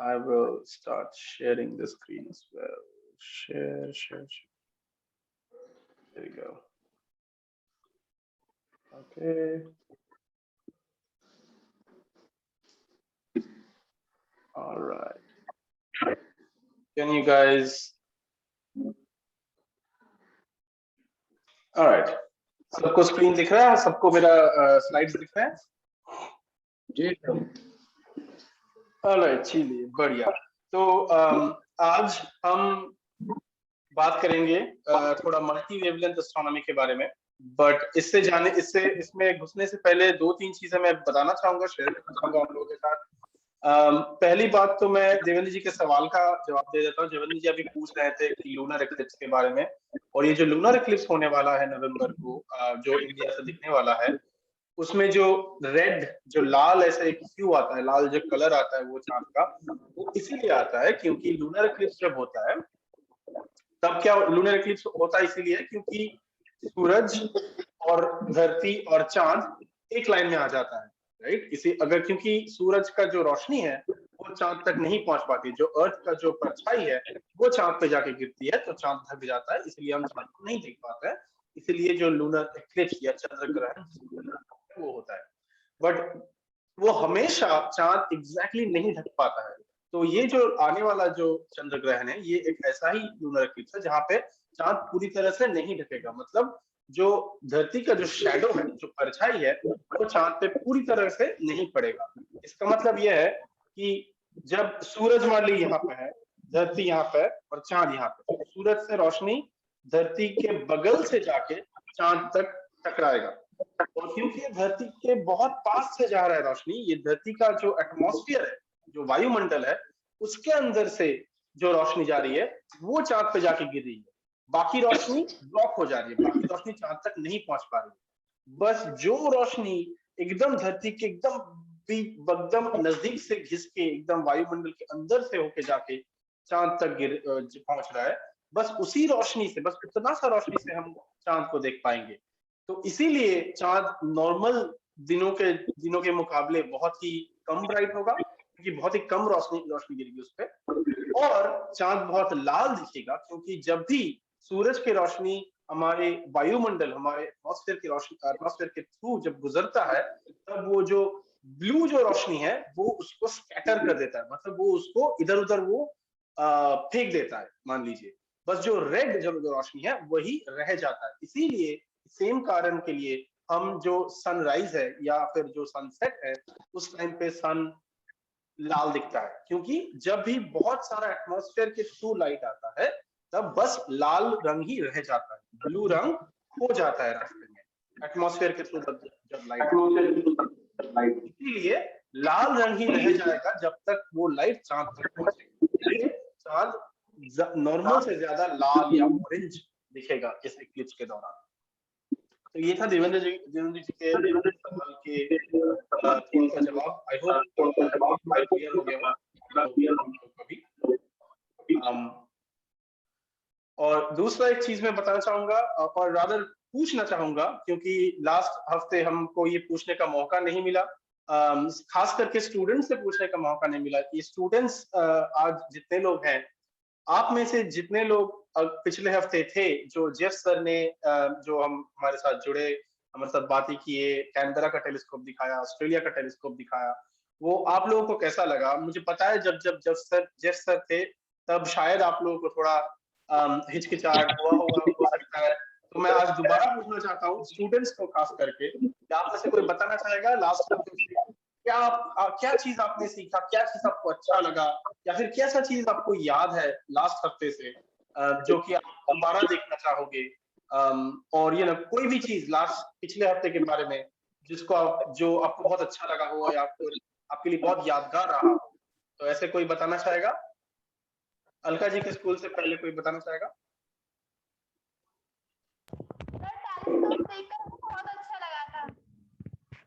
I will start sharing the screen as well. Share. There we go. Okay. All right. Can you guys? All right. सबको screen दिख रहा है? सबको मेरा slides दिख रहे हैं? जी। ऑलराइट, चलिए बढ़िया। तो आज हम बात करेंगे थोड़ा मल्टी वेवलेंथ एस्ट्रोनॉमी के बारे में। बट इसमें घुसने से पहले दो तीन चीजें मैं बताना चाहूंगा, शेयर करना चाहूंगा आप लोगों के साथ। पहली बात तो मैं देवेंद्र जी के सवाल का जवाब दे देता हूँ। देवेंद्र जी अभी पूछ रहे थे कि लूनर एक्लिप्स के बारे में, और ये जो लूनर एक्लिप्स होने वाला है नवंबर को, जो इंडिया से दिखने वाला है, उसमें जो रेड, जो लाल ऐसा एक ह्यू आता है, लाल जो कलर आता है वो चांद का, वो इसीलिए आता है क्योंकि लूनर एक्लिप्स जब होता है तब क्या लूनर एक्लिप्स होता है इसीलिए क्योंकि सूरज और धरती और चांद एक लाइन में आ जाता है, राइट। इसी अगर क्योंकि सूरज का जो रोशनी है वो चांद तक नहीं पहुंच पाती, जो अर्थ का जो परछाई है वो चांद पे जाके गिरती है तो चांद ढक जाता है, इसलिए हम चांद को नहीं देख पाते हैं। इसलिए जो लूनर एक्लिप्स या चंद्र ग्रहण वो होता है, बट वो हमेशा चांद एग्जैक्टली नहीं ढक पाता है। तो ये जो आने वाला जो चंद्र ग्रहण है ये एक ऐसा ही लूनर एक्लिप्स है जहाँ पे चांद पूरी तरह से नहीं ढकेगा, मतलब जो धरती का जो शैडो है, जो परछाई है, वो चांद पे पूरी तरह से नहीं पड़ेगा। इसका मतलब यह है कि जब सूरज मान ली यहाँ पे है, धरती यहाँ पे और चांद यहाँ पे, तो सूरज से रोशनी धरती के बगल से जाके चांद तक टकराएगा, और क्योंकि ये धरती के बहुत पास से जा रहा है रोशनी, ये धरती का जो एटमॉस्फेयर है, जो वायुमंडल है, उसके अंदर से जो रोशनी जा रही है वो चांद पे जाके गिर रही है। बाकी रोशनी ब्लॉक हो जा रही है, बाकी रोशनी चांद तक नहीं पहुंच पा रही है। बस जो रोशनी एकदम धरती के एकदम नजदीक से घिस के एकदम वायुमंडल के अंदर से होके जाके चांद तक पहुंच रहा है, बस उसी रोशनी से, बस उतना सा रोशनी से हम चांद को देख पाएंगे। तो इसीलिए चांद नॉर्मल दिनों के मुकाबले बहुत ही कम ब्राइट होगा, क्योंकि बहुत ही कम रोशनी गिरेगी उस पर, और चांद बहुत लाल दिखेगा क्योंकि जब भी सूरज की रोशनी हमारे वायुमंडल, हमारे एटमॉस्फेयर के थ्रू जब गुजरता है, तब वो जो ब्लू जो रोशनी है वो उसको स्कैटर कर देता है, मतलब वो उसको इधर उधर वो फेंक देता है, मान लीजिए। बस जो रेड जो रोशनी है वही रह जाता है। इसीलिए सेम कारण के लिए हम जो सनराइज है या फिर जो सनसेट है उस टाइम पे सन लाल दिखता है, क्योंकि जब भी बहुत सारा एटमॉस्फेयर के थ्रू लाइट आता है तब बस लाल रंग ही रह जाता है, ब्लू रंग हो जाता है रास्ते में एटमॉस्फेयर के थ्रू जब लाइट, इसीलिए लाल रंग ही रह जाएगा जब तक वो लाइट चांद तक पहुंचेगी। चांद नॉर्मल से ज्यादा लाल या ऑरेंज दिखेगा इस इक्लिप्स के दौरान। तो ये था देवेंद्र जी के सवाल के थोड़ा सा जवाब। आई होप क्लियर हो गया कभी। और दूसरा एक चीज मैं बताना चाहूंगा और रादर पूछना चाहूंगा, क्योंकि लास्ट हफ्ते हमको ये पूछने का मौका नहीं मिला, खास करके स्टूडेंट्स से पूछने का मौका नहीं मिला कि स्टूडेंट्स आज जितने लोग हैं, आप में से जितने लोग पिछले हफ्ते थे, जो जेफ सर ने जो हमारे साथ जुड़े, हमारे साथ बातें किए, कैनबरा का टेलीस्कोप दिखाया, ऑस्ट्रेलिया का टेलीस्कोप दिखाया, वो आप लोगों को कैसा लगा? मुझे पता है जब जेफ सर थे तब शायद आप लोगों को थोड़ा हिचकिचाहट हुआ हो सकता है। तो मैं आज दोबारा पूछना चाहता हूँ स्टूडेंट्स को खास करके, क्या आप में से कोई बताना चाहेगा लास्ट हफ्ते से क्या चीज आपने सीखा, क्या चीज आपको अच्छा लगा, या फिर कैसा चीज आपको याद है लास्ट हफ्ते से जो कि आप दोबारा देखना चाहोगे, और ये ना कोई भी चीज लास्ट पिछले हफ्ते के बारे में जो आपको बहुत अच्छा लगा हो या फिर आपके लिए बहुत यादगार रहा हो, तो ऐसे कोई बताना चाहेगा? अलका जी के स्कूल से पहले कोई बताना चाहेगा?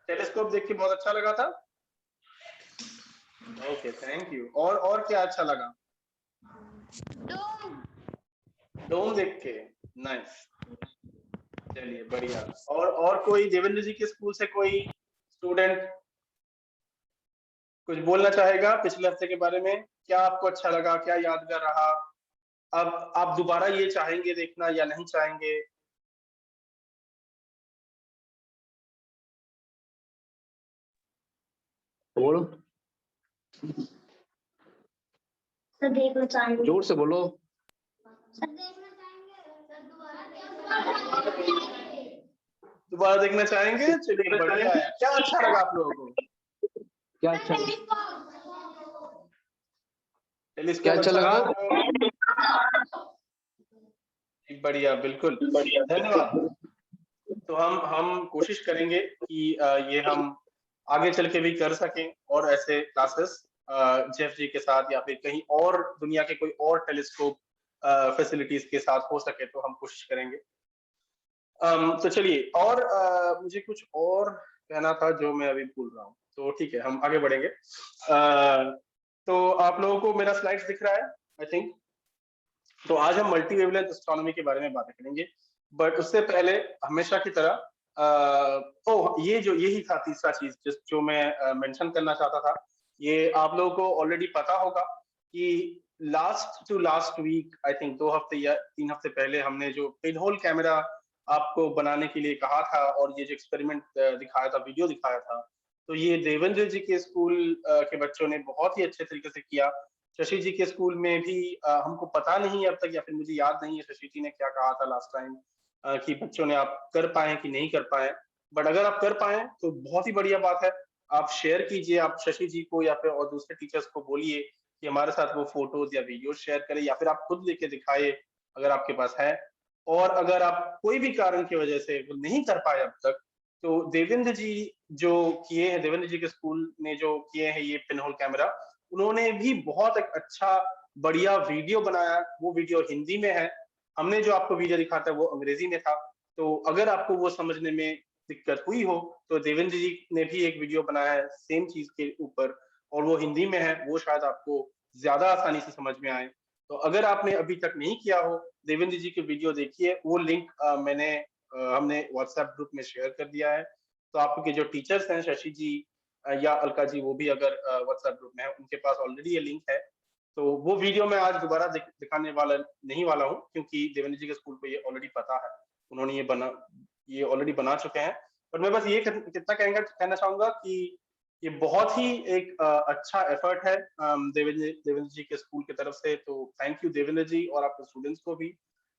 टेलीस्कोप देख के बहुत अच्छा लगा था। Okay, thank you. और क्या अच्छा लगा? डोम देख के, नाइस, चलिए बढ़िया। और कोई देवेंद्र जी के स्कूल से कोई स्टूडेंट? कुछ बोलना चाहेगा पिछले हफ्ते के बारे में? क्या आपको अच्छा लगा, क्या यादगार रहा? अब आप दोबारा ये चाहेंगे देखना या नहीं चाहेंगे? बोलो, सर देखना चाहेंगे। जोर से बोलो। सर देखना चाहेंगे, सर दोबारा देखना चाहेंगे? चलिए बढ़िया है। क्या अच्छा लगा आप लोगों को? क्या अच्छा टेलीस्कोप क्या अच्छा लगा? बढ़िया, बिल्कुल धन्यवाद। तो हम कोशिश करेंगे कि ये हम आगे चल के भी कर सकें और ऐसे क्लासेस जेफ जी के साथ या फिर कहीं और दुनिया के कोई और टेलीस्कोप फैसिलिटीज के साथ हो सके तो हम कोशिश करेंगे। तो चलिए, और मुझे कुछ और कहना था जो मैं अभी भूल रहा हूँ, तो ठीक है हम आगे बढ़ेंगे। तो आप लोगों को मेरा स्लाइड्स दिख रहा है आई थिंक। तो आज हम मल्टी वेवलेंथ एस्ट्रोनॉमी के बारे में बातें करेंगे, बट उससे पहले हमेशा की तरह यही था तीसरा चीज जो मैं मेंशन करना चाहता था। ये आप लोगों को ऑलरेडी पता होगा कि लास्ट वीक आई थिंक 2 हफ्ते या 3 हफ्ते पहले हमने जो पिनहोल कैमरा आपको बनाने के लिए कहा था और ये जो एक्सपेरिमेंट दिखाया था, वीडियो दिखाया था, तो ये देवेंद्र जी के स्कूल के बच्चों ने बहुत ही अच्छे तरीके से किया। शशि जी के स्कूल में भी हमको पता नहीं अब तक या फिर मुझे याद नहीं है शशि जी ने क्या कहा था लास्ट टाइम कि बच्चों ने आप कर पाए कि नहीं कर पाए, बट अगर आप कर पाए तो बहुत ही बढ़िया बात है। आप शेयर कीजिए, आप शशि जी को या फिर और दूसरे टीचर्स को बोलिए कि हमारे साथ वो फोटोज या वीडियो शेयर करें या फिर आप खुद लेके दिखाए अगर आपके पास है। और अगर आप कोई भी कारण की वजह से नहीं कर पाए अब तक, तो देवेंद्र जी जो किए हैं, देवेंद्र जी के स्कूल ने जो किए हैं ये पिनहोल कैमरा, उन्होंने भी बहुत एक अच्छा बढ़िया वीडियो बनाया। वो वीडियो हिंदी में है, हमने जो आपको वीडियो दिखाता है वो अंग्रेजी में था। तो अगर आपको वो समझने में दिक्कत हुई हो तो देवेंद्र जी ने भी एक वीडियो बनाया है सेम चीज के ऊपर और वो हिंदी में है, वो शायद आपको ज्यादा आसानी से समझ में आए। तो अगर आपने अभी तक नहीं किया हो, देवेंद्र जी के वीडियो देखिए। वो लिंक हमने व्हाट्सएप ग्रुप में शेयर कर दिया है। तो आपके जो टीचर्स हैं शशि जी या अलका जी, वो भी अगर व्हाट्सएप ग्रुप में है, उनके पास ऑलरेडी ये लिंक है। तो वो वीडियो मैं आज दोबारा दिखाने वाला नहीं वाला हूँ क्योंकि देवेंद्र जी के स्कूल को ये ऑलरेडी पता है, उन्होंने ये ऑलरेडी बना चुके हैं। पर मैं बस ये कितना कहना चाहूंगा कि ये बहुत ही एक अच्छा एफर्ट है देवेंद्र जी के स्कूल की तरफ से। तो थैंक यू देवेंद्र जी और आपके स्टूडेंट्स को भी।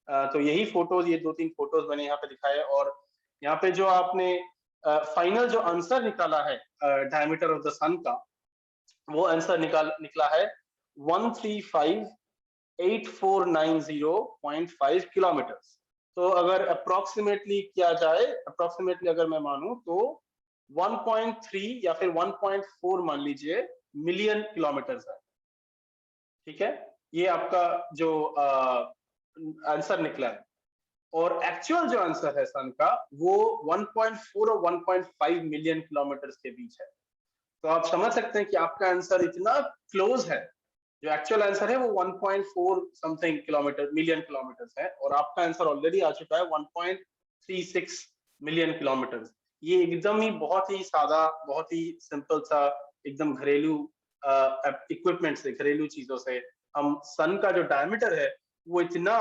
तो यही फोटोज, ये 2-3 फोटोज मैंने यहाँ पे दिखाए और यहाँ पे जो आपने फाइनल जो आंसर निकाला है डायमीटर ऑफ द सन का, वो आंसर निकला है 1358490.5 किलोमीटर। तो अगर अप्रोक्सीमेटली किया जाए, अप्रोक्सीमेटली अगर मैं मानूं तो 1.3 या फिर 1.4 मान लीजिए मिलियन किलोमीटर है। ठीक है, ये आपका जो आंसर निकला है। और एक्चुअल जो आंसर है सन का वो 1.4 और 1.5 मिलियन किलोमीटर के बीच है। तो आप समझ सकते हैं कि आपका आंसर इतना क्लोज है। जो एक्चुअल आंसर है वो 1.4 समथिंग किलोमीटर मिलियन किलोमीटर है और आपका आंसर ऑलरेडी आ चुका है 1.36 मिलियन किलोमीटर। ये एकदम ही बहुत ही सादा, बहुत ही सिंपल सा, एकदम घरेलू इक्विपमेंट से, घरेलू चीजों से हम सन का जो डायमीटर है वो इतना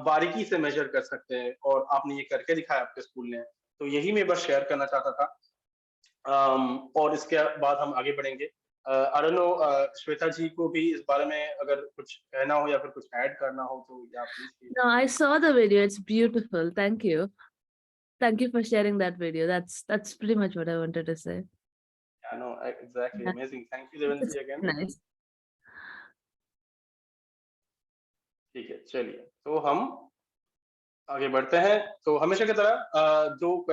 बारीकी से मेजर कर सकते हैं और आपने ये करके दिखाया आपके स्कूल ने। तो यही मैं बस शेयर करना चाहता था। और इसके बाद हम आगे बढ़ेंगे। आई डोंट नो श्वेता जी को भी इस बारे में अगर कुछ कहना हो या फिर कुछ ऐड करना हो तो या please. No, I saw the video. It's beautiful. Thank you. Thank you for sharing that video. That's pretty much what I wanted to say. Yeah, no, exactly. Yeah. Amazing. Thank you Devendra ji again. Nice. ठीक है, चलिए तो हम आगे बढ़ते हैं। तो हमेशा की तरह दो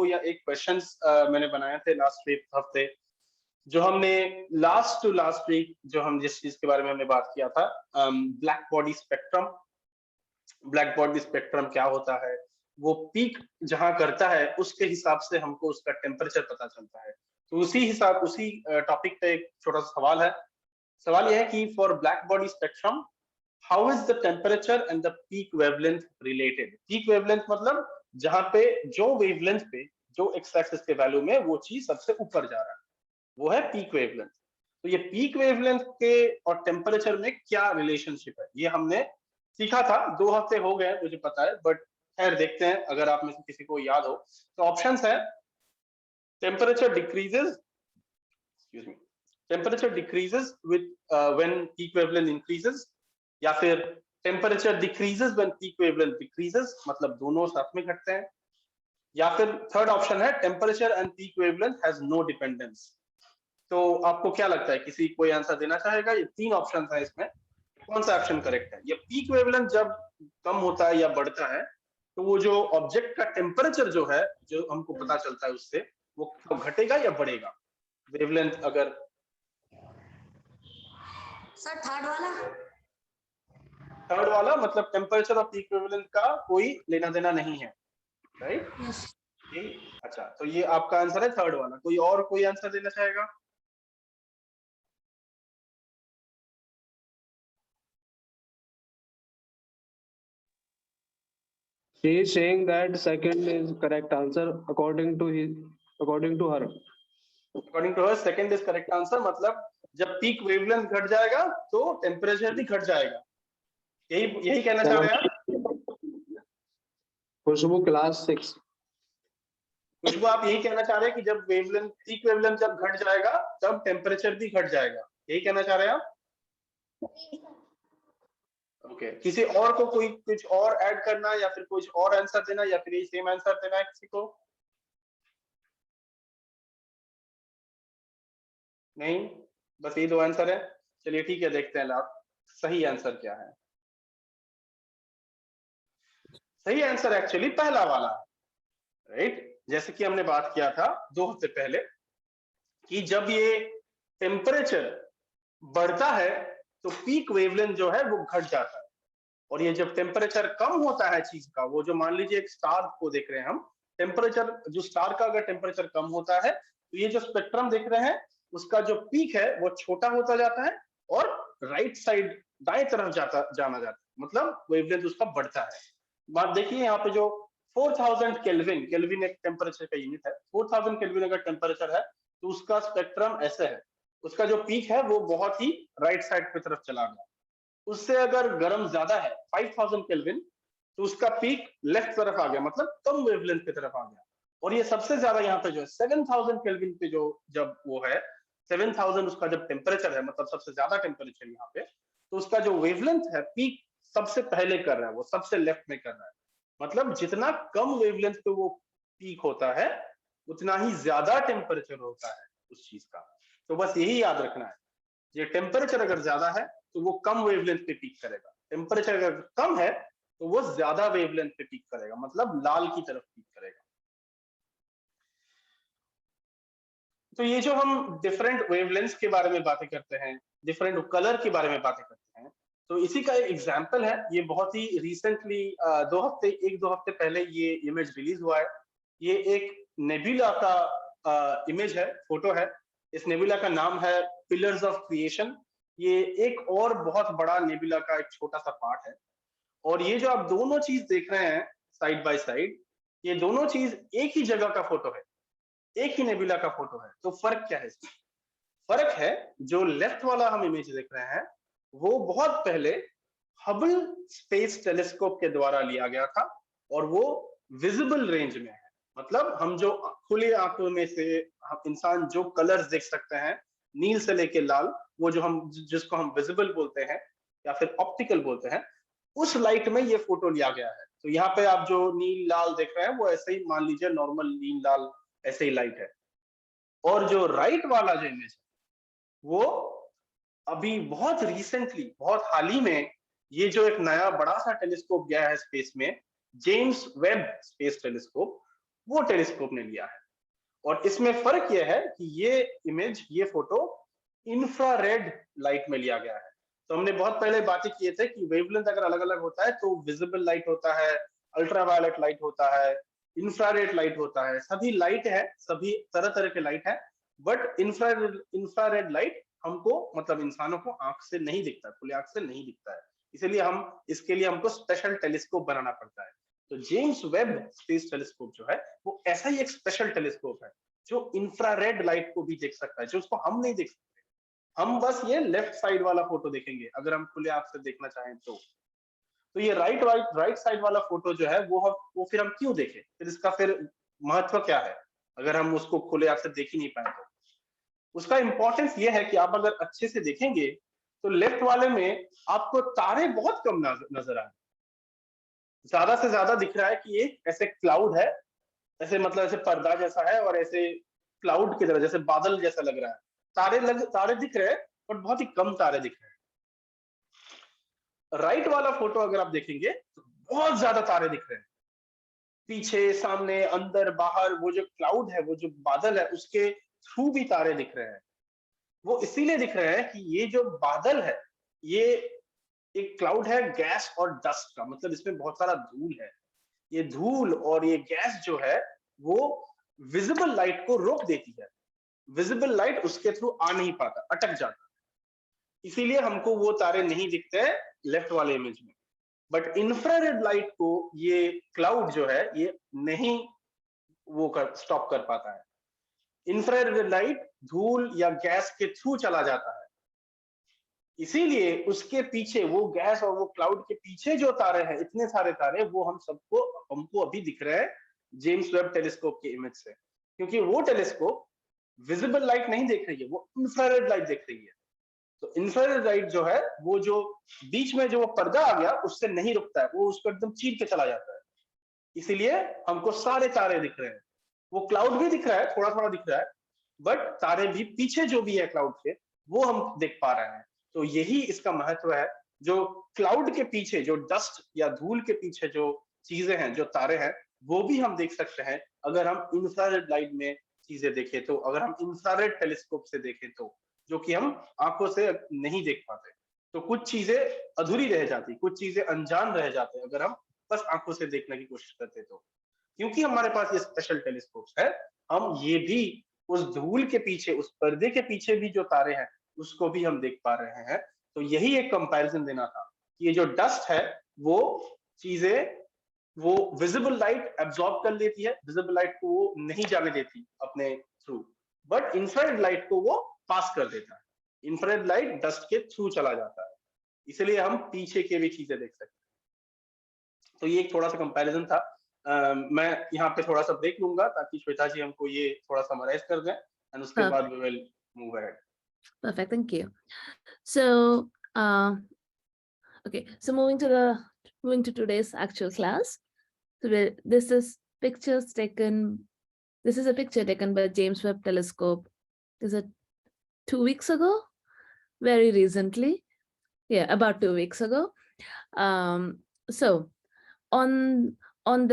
या एक क्वेश्चंस मैंने बनाए थे लास्ट हफ्ते, जो हमने लास्ट वीक जो हम जिस चीज के बारे में हमने बात किया था, black body spectrum. Black body spectrum क्या होता है, वो पीक जहां करता है उसके हिसाब से हमको उसका टेम्परेचर पता चलता है। तो उसी टॉपिक पे एक छोटा सा सवाल है। सवाल यह है कि for black body spectrum how is the temperature and the peak wavelength related. Peak wavelength मतलब जहां पे जो वेवलेंथ पे जो एक्स एक्सिस के वैल्यू में वो चीज सबसे ऊपर जा रहा है, वो है पीक वेवलेंथ। तो ये पीक वेवलेंथ के और टेम्परेचर में क्या रिलेशनशिप है, ये हमने सीखा था, 2 हफ्ते हो गए मुझे पता है, बट खैर देखते हैं अगर आप में से किसी को याद हो। तो ऑप्शंस है temperature decreases, excuse me, temperature decreases with when peak wavelength increases, या फिर temperature decreases when peak wavelength decreases, मतलब दोनों साथ में घटते हैं, या फिर थर्ड ऑप्शन है temperature and peak wavelength has no dependence. तो आपको क्या लगता है, किसी कोई आंसर देना चाहेगा? ये 3 ऑप्शन है, इसमें कौन सा ऑप्शन करेक्ट है? ये पीक वेवलेंथ जब कम होता है या बढ़ता है तो वो जो ऑब्जेक्ट का टेम्परेचर जो है, जो हमको पता चलता है उससे, वो घटेगा या बढ़ेगा? वेवलेंथ अगर सर थर्ड वाला मतलब टेम्परेचर और पीक वेवलेंथ का कोई लेना देना नहीं है, राइट? यही, अच्छा, तो ये आपका आंसर है थर्ड वाला। कोई और कोई आंसर देना चाहेगा? She is saying that second is correct answer according to her. According to her second is correct answer, मतलब जब पीक वेवलेंथ घट जाएगा तो टेम्परेचर भी घट जाएगा, यही यही कहना चाह रहे हैं आप? खुशबू क्लास 6। खुशबू आप यही कहना चाह रहे हैं कि जब वेवलेंथ, पीक वेवलेंथ जब घट जाएगा तब टेम्परेचर भी घट जाएगा, यही कहना चाह रहे हैं आप? ओके, किसी और को कोई कुछ और ऐड करना या फिर कुछ और आंसर देना, या फिर ये सेम आंसर देना है किसी को? नहीं, बस ये 2 आंसर है। चलिए ठीक है, देखते हैं लास्ट सही आंसर क्या है। सही आंसर एक्चुअली पहला वाला है, राइट? जैसे कि हमने बात किया था 2 हफ्ते पहले कि जब ये टेम्परेचर बढ़ता है तो पीक वेवलेंथ जो है वो घट जाता है, और ये जब टेम्परेचर कम होता है चीज का, वो जो मान लीजिए एक स्टार को देख रहे हैं हम, टेम्परेचर जो स्टार का अगर टेम्परेचर कम होता है तो ये जो स्पेक्ट्रम देख रहे हैं उसका जो पीक है वो छोटा होता जाता है और राइट साइड दाएं तरफ जाना जाता है, मतलब वेवलेंथ उसका बढ़ता है। बात देखिए यहाँ पे जो 4000 केल्विन, केल्विन एक टेम्परेचर का यूनिट है, 4000 केल्विन अगर टेम्परेचर है तो उसका स्पेक्ट्रम ऐसे है, उसका जो पीक है वो बहुत ही राइट साइड की तरफ चला गया। उससे अगर गर्म ज्यादा है 5000 केल्विन तो उसका पीक लेफ्ट तरफ आ गया, मतलब कम वेवलेंथ की तरफ आ गया। और ये सबसे ज्यादा यहाँ पे जो है 7000 केल्विन पे जो जब वो है 7000 उसका जब टेम्परेचर है, मतलब सबसे ज्यादा टेम्परेचर यहाँ पे, तो उसका जो वेवलेंथ है पीक सबसे पहले कर रहा है, वो सबसे लेफ्ट में कर रहा है। मतलब जितना कम वेवलेंथ पे वो पीक होता है उतना ही ज्यादा टेम्परेचर होता है उस चीज का। तो बस यही याद रखना है, ये टेम्परेचर अगर ज्यादा है तो वो कम वेवलेंथ पे पीक करेगा, टेम्परेचर अगर कम है तो वो ज्यादा वेवलेंथ पे पीक करेगा, मतलब लाल की तरफ पीक करेगा। तो ये जो हम डिफरेंट वेवलेंथ्स के बारे में बातें करते हैं, डिफरेंट कलर के बारे में बातें करते हैं, तो इसी का एक एग्जांपल है, ये बहुत ही रिसेंटली 1-2 हफ्ते पहले ये इमेज रिलीज हुआ है। ये एक नेबुला का इमेज है, फोटो है। इस नेबुला का नाम है पिलर्स ऑफ क्रिएशन। ये एक और बहुत बड़ा नेबुला का एक छोटा सा पार्ट है, और ये जो आप दोनों चीज देख रहे हैं साइड बाय साइड, ये दोनों चीज एक ही जगह का फोटो है, एक ही नेबुला का फोटो है। तो फर्क क्या है इसमें? फर्क है जो लेफ्ट वाला हम इमेज देख रहे हैं वो बहुत पहले हबल स्पेस टेलीस्कोप के द्वारा लिया गया था, और वो विजिबल रेंज में है, मतलब हम जो खुली आंखों में से हम इंसान जो कलर्स देख सकते हैं, नील से लेके लाल, वो जो हम जिसको हम विजिबल बोलते हैं या फिर ऑप्टिकल बोलते हैं, उस लाइट में ये फोटो लिया गया है। तो यहाँ पे आप जो नील लाल देख रहे हैं वो ऐसे ही मान लीजिए नॉर्मल नील लाल ऐसे ही लाइट है। और जो राइट वाला जो इमेज है वो अभी बहुत रिसेंटली, बहुत हाल ही में, ये जो एक नया बड़ा सा टेलीस्कोप गया है स्पेस में, जेम्स वेब स्पेस टेलीस्कोप, वो टेलीस्कोप ने लिया है। और इसमें फर्क यह है कि ये इमेज, ये फोटो इंफ्रारेड लाइट में लिया गया है। तो हमने बहुत पहले बातें किए थे कि वेवलेंथ अगर अलग अलग होता है तो विजिबल लाइट होता है, अल्ट्रावायलेट लाइट होता है, इंफ्रारेड लाइट होता है, सभी लाइट है, सभी तरह तरह के लाइट है। बट इंफ्रारेड लाइट हमको, मतलब इंसानों को आंख से नहीं दिखता है, खुले आंख से नहीं दिखता है, इसलिए हम इसके लिए हमको स्पेशल टेलीस्कोप बनाना पड़ता है। तो जेम्स वेब स्पेस टेलीस्कोप जो है वो ऐसा ही एक स्पेशल टेलीस्कोप है जो इंफ्रारेड लाइट को भी देख सकता है, जो उसको हम नहीं देख सकते। हम बस ये लेफ्ट साइड वाला फोटो देखेंगे अगर हम खुले आंख से देखना चाहें तो ये राइट साइड वाला फोटो जो है वो फिर हम क्यों देखें, फिर इसका फिर महत्व क्या है अगर हम उसको खुले आंख से देख ही नहीं पाए तो। उसका इंपॉर्टेंस ये है कि आप अगर अच्छे से देखेंगे तो लेफ्ट वाले में आपको तारे बहुत कम नजर आए, ज्यादा से ज्यादा दिख रहा है कि एक ऐसे क्लाउड है, ऐसे मतलब ऐसे पर्दा जैसा है और ऐसे क्लाउड की तरह जैसे बादल जैसा लग रहा है, तारे दिख रहे हैं बट बहुत ही कम तारे दिख रहे हैं। राइट वाला फोटो अगर आप देखेंगे तो बहुत ज्यादा तारे दिख रहे हैं, पीछे सामने अंदर बाहर, वो जो क्लाउड है, वो जो बादल है, उसके थ्रू भी तारे दिख रहे हैं। वो इसीलिए दिख रहे हैं कि ये जो बादल है ये एक क्लाउड है गैस और डस्ट का, मतलब इसमें बहुत सारा धूल है। ये धूल और ये गैस जो है वो विजिबल लाइट को रोक देती है, विजिबल लाइट उसके थ्रू आ नहीं पाता, अटक जाता, इसीलिए हमको वो तारे नहीं दिखते हैं लेफ्ट वाले इमेज में। बट इंफ्रारेड लाइट को ये क्लाउड जो है ये नहीं वो स्टॉप कर पाता है। इंफ्रारेड लाइट धूल या गैस के थ्रू चला जाता है, इसीलिए उसके पीछे वो गैस और वो क्लाउड के पीछे जो तारे हैं, इतने सारे तारे, वो हमको अभी दिख रहे हैं जेम्स वेब टेलीस्कोप के इमेज से, क्योंकि वो टेलीस्कोप विजिबल लाइट नहीं देख रही है, वो इंफ्रारेड लाइट देख रही है। तो इंफ्रारेड लाइट जो है वो जो बीच में जो पर्दा आ गया उससे नहीं रुकता है, वो उसको एकदम चीर के चला जाता है, इसीलिए हमको सारे तारे दिख रहे हैं। वो क्लाउड भी दिख रहा है, थोड़ा थोड़ा दिख रहा है, बट तारे भी पीछे जो भी है क्लाउड के वो हम देख पा रहे हैं। तो यही इसका महत्व है, जो क्लाउड के पीछे, जो डस्ट या धूल के पीछे जो चीजें हैं, जो तारे हैं, वो भी हम देख सकते हैं अगर हम इंफ्रारेड लाइट में चीजें देखें तो, अगर हम इंफ्रारेड टेलीस्कोप से देखें तो, जो कि हम आंखों से नहीं देख पाते। तो कुछ चीजें अधूरी रह जाती, कुछ चीजें अनजान रह जाते अगर हम बस आंखों से देखने की कोशिश करते तो। क्योंकि हमारे पास ये स्पेशल टेलीस्कोप्स है, हम ये भी उस धूल के पीछे, उस पर्दे के पीछे भी जो तारे हैं उसको भी हम देख पा रहे हैं। तो यही एक कंपैरिजन देना था कि ये जो डस्ट है वो चीजें, वो विजिबल लाइट एब्जॉर्ब कर लेती है, विजिबल लाइट को वो नहीं जाने देती अपने थ्रू, बट इंफ्रारेड लाइट को वो पास कर देता है, इंफ्रारेड लाइट डस्ट के थ्रू चला जाता है, इसलिए हम पीछे के भी चीजें देख सकते हैं। तो ये एक थोड़ा सा कंपैरिजन था। मैं यहाँ पे थोड़ा सा ब्रेक लूंगा ताकि श्वेता जी हमको ये थोड़ा समराइज कर दें, एंड उसके बाद we will move ahead. Perfect, thank you. So okay, so moving to today's actual class. So this is a picture taken by James Webb Telescope. Is it 2 weeks ago? Very recently. Yeah, about 2 weeks ago. So on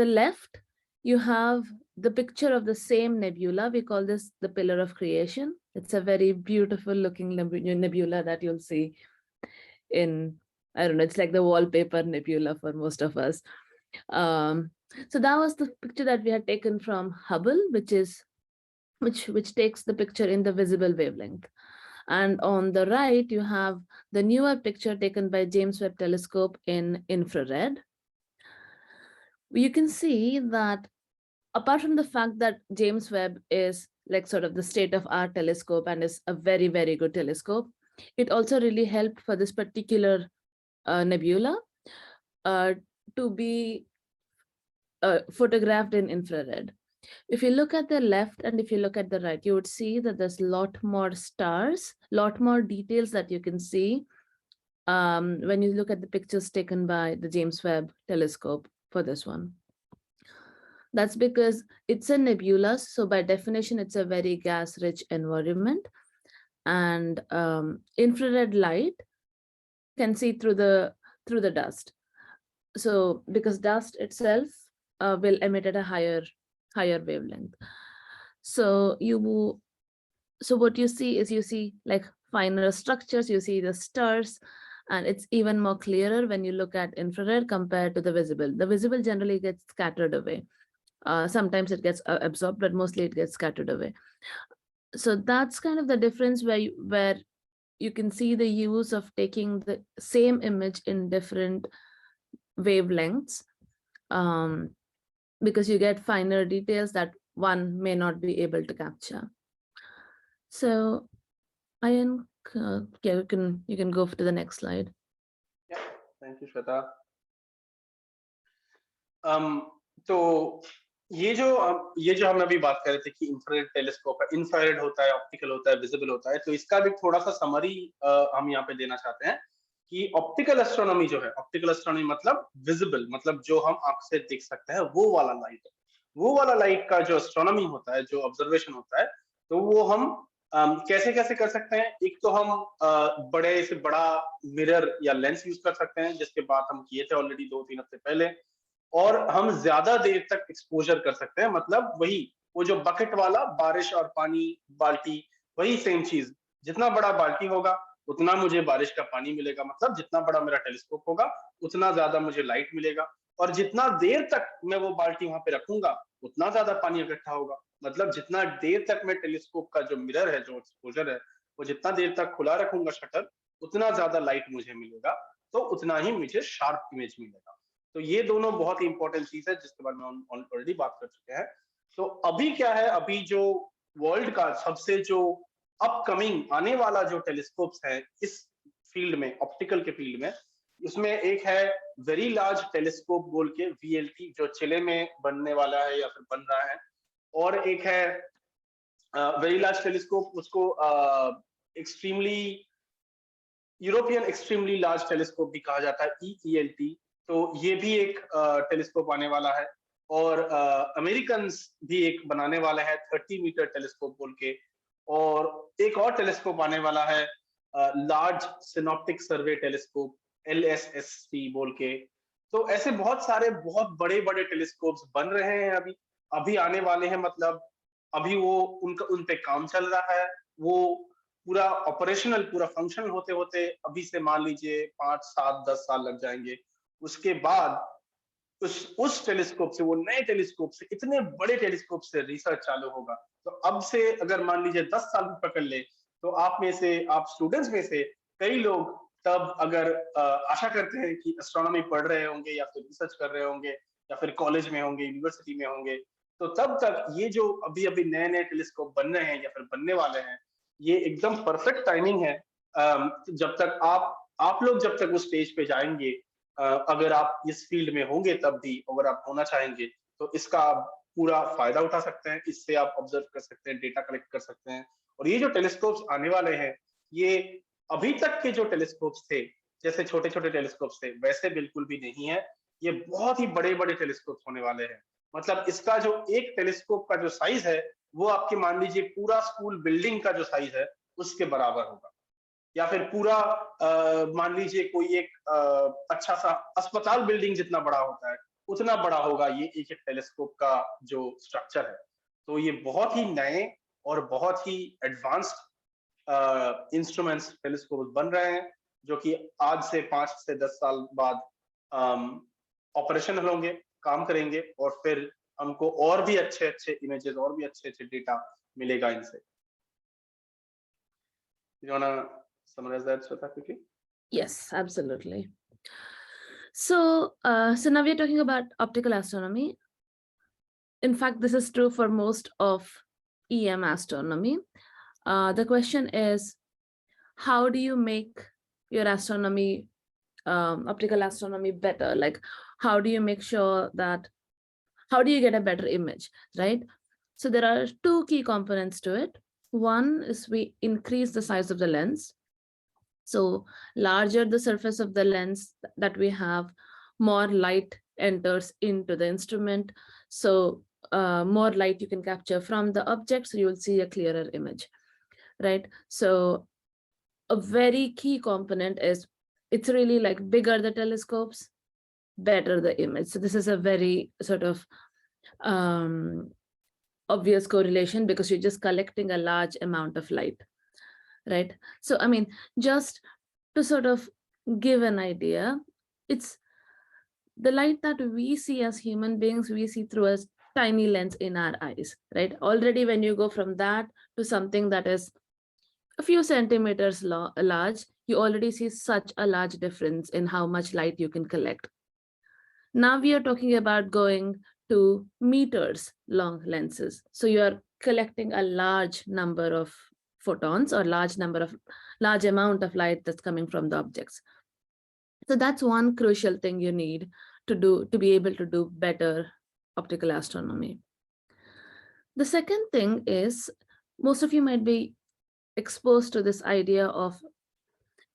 the left, you have the picture of the same nebula. We call this the Pillar of Creation. It's a very beautiful looking nebula that you'll see in, I don't know, it's like the wallpaper nebula for most of us. So that was the picture that we had taken from Hubble, which takes the picture in the visible wavelength. And on the right, you have the newer picture taken by James Webb Telescope in infrared. You can see that apart from the fact that James Webb is like sort of the state-of-art telescope and is a very, very good telescope, it also really helped for this particular nebula to be photographed in infrared. If you look at the left and if you look at the right, you would see that there's a lot more stars, lot more details that you can see when you look at the pictures taken by the James Webb Telescope for this one. That's because it's a nebula, so by definition, it's a very gas-rich environment, and infrared light can see through the dust. So because dust itself will emit at a higher wavelength. So what you see is, you see like finer structures, you see the stars, and it's even more clearer when you look at infrared compared to the visible. The visible generally gets scattered away. Sometimes it gets absorbed, but mostly it gets scattered away. So that's kind of the difference where you can see the use of taking the same image in different wavelengths, because you get finer details that one may not be able to capture. So I Yeah, you can go to the next slide. Thank you Shweta. तो ये जो हम अभी बात कर रहे थे कि इंफ्रारेड टेलीस्कोप है, इंफ्रारेड होता है, ऑप्टिकल होता है, विजिबल होता है, तो इसका भी थोड़ा सा समरी हम यहाँ पे देना चाहते हैं कि ऑप्टिकल एस्ट्रोनॉमी जो है, ऑप्टिकल एस्ट्रोनॉमी मतलब विजिबल, मतलब जो हम आंख से देख सकते हैं वो वाला लाइट है। वो वाला लाइट का जो एस्ट्रोनॉमी होता है, जो ऑब्जर्वेशन होता है, तो वो हम कैसे कैसे कर सकते हैं। एक तो हम बड़े से बड़ा मिरर या लेंस यूज कर सकते हैं, जिसके बात हम किए थे ऑलरेडी 2-3 हफ्ते पहले। और हम ज्यादा देर तक एक्सपोजर कर सकते हैं, मतलब वही वो जो बकेट वाला बारिश और पानी बाल्टी, वही सेम चीज। जितना बड़ा बाल्टी होगा उतना मुझे बारिश का पानी मिलेगा, मतलब जितना बड़ा मेरा टेलीस्कोप होगा उतना ज्यादा मुझे लाइट मिलेगा। और जितना देर तक मैं वो बाल्टी वहां पे रखूंगा उतना ज्यादा पानी इकट्ठा होगा। मतलब जितना देर तक मैं टेलीस्कोप का जो मिरर है, जो एक्सपोजर है, वो जितना देर तक खुला रखूंगा शटर, उतना ज्यादा लाइट मुझे मिलेगा, तो उतना ही मुझे शार्प इमेज मिलेगा। तो ये दोनों बहुत ही इंपॉर्टेंट चीज है जिसके बारे में हम ऑलरेडी बात कर चुके हैं। तो अभी क्या है, अभी जो वर्ल्ड का सबसे जो अपकमिंग आने वाला जो टेलीस्कोप्स है इस फील्ड में, ऑप्टिकल के फील्ड में, उसमें एक है वेरी लार्ज टेलीस्कोप बोल के, VLT, जो चिले में बनने वाला है या फिर बन रहा है। और एक है वेरी लार्ज टेलीस्कोप, उसको extremely European extremely large telescope भी कहा जाता है, EELT। तो ये भी एक टेलीस्कोप आने वाला है। और अमेरिकन भी एक बनाने वाला है 30 मीटर टेलीस्कोप बोल के। और एक और टेलीस्कोप आने वाला है लार्ज सिनॉप्टिक सर्वे टेलीस्कोप, LSST बोल के। तो ऐसे बहुत सारे बहुत बड़े बड़े टेलीस्कोप्स बन रहे हैं, अभी आने वाले हैं। मतलब अभी वो उन पे काम चल रहा है। वो पूरा ऑपरेशनल, पूरा फंक्शनल होते होते अभी से मान लीजिए 5, 7, 10 साल लग जाएंगे। उसके बाद उस टेलीस्कोप से, वो नए टेलीस्कोप से, इतने बड़े टेलीस्कोप से रिसर्च चालू होगा। तो अब से अगर मान लीजिए 10 साल भी पकड़ ले, तो आप में से, आप स्टूडेंट्स में से कई लोग तब अगर आशा करते हैं कि एस्ट्रोनॉमी पढ़ रहे होंगे या फिर रिसर्च कर रहे होंगे या फिर कॉलेज में होंगे, यूनिवर्सिटी में होंगे, तो तब तक ये जो अभी अभी नए नए टेलीस्कोप बन रहे हैं या फिर बनने वाले हैं, ये एकदम परफेक्ट टाइमिंग है। जब तक आप लोग जब तक उस स्टेज पे जाएंगे, अगर आप इस फील्ड में होंगे तब भी, अगर आप होना चाहेंगे, तो इसका पूरा फायदा उठा सकते हैं। इससे आप ऑब्जर्व कर सकते हैं, डेटा कलेक्ट कर सकते हैं। और ये जो टेलीस्कोप्स आने वाले हैं, ये अभी तक के जो टेलीस्कोप्स थे, जैसे छोटे छोटे टेलीस्कोप्स थे, वैसे बिल्कुल भी नहीं है। ये बहुत ही बड़े बड़े टेलीस्कोप्स होने वाले हैं। मतलब इसका जो एक टेलीस्कोप का जो साइज है, वो आपके मान लीजिए पूरा स्कूल बिल्डिंग का जो साइज है उसके बराबर होगा। या फिर पूरा मान लीजिए कोई एक अच्छा सा अस्पताल बिल्डिंग जितना बड़ा होता है, उतना बड़ा होगा ये एक एक टेलीस्कोप का जो स्ट्रक्चर है। तो ये बहुत ही नए और बहुत ही एडवांस्ड इंस्ट्रूमेंट्स, टेलीस्कोप बन रहे हैं, जो कि आज से 5 से 10 साल बाद ऑपरेशनल होंगे, काम करेंगे, और फिर हमको और भी अच्छे अच्छे इमेजेस और भी अच्छे अच्छे डेटा मिलेगा इनसे। You wanna summarize that, Shweta, quickly? Yes, absolutely. So now we are talking about optical astronomy. In fact, this is true for most of EM astronomy. The question is, how do you make your astronomy, optical astronomy better? Like, how do you make sure that, how do you get a better image, right? So there are two key components to it. One is we increase the size of the lens. So larger the surface of the lens that we have, more light enters into the instrument. So more light you can capture from the object, so you will see a clearer image, right? So a very key component is, it's really like bigger the telescopes, better the image. So this is a very sort of obvious correlation, because you're just collecting a large amount of light, right? So I mean, just to sort of give an idea, it's the light that we see as human beings, we see through a tiny lens in our eyes, right? Already when you go from that to something that is a few centimeters large, you already see such a large difference in how much light you can collect. Now we are talking about going to meters long lenses. So you're collecting a large number of photons or large amount of light that's coming from the objects. So that's one crucial thing you need to do to be able to do better optical astronomy. The second thing is, most of you might be exposed to this idea of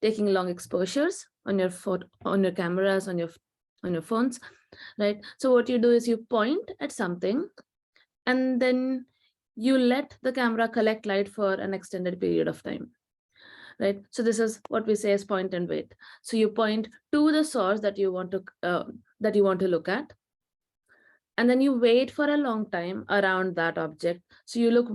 taking long exposures on your cameras, on your phones, right? So what you do is you point at something and then you let the camera collect light for an extended period of time, right? So this is what we say as point and wait. So you point to the source that you want to look at, and then you wait for a long time around that object. So you look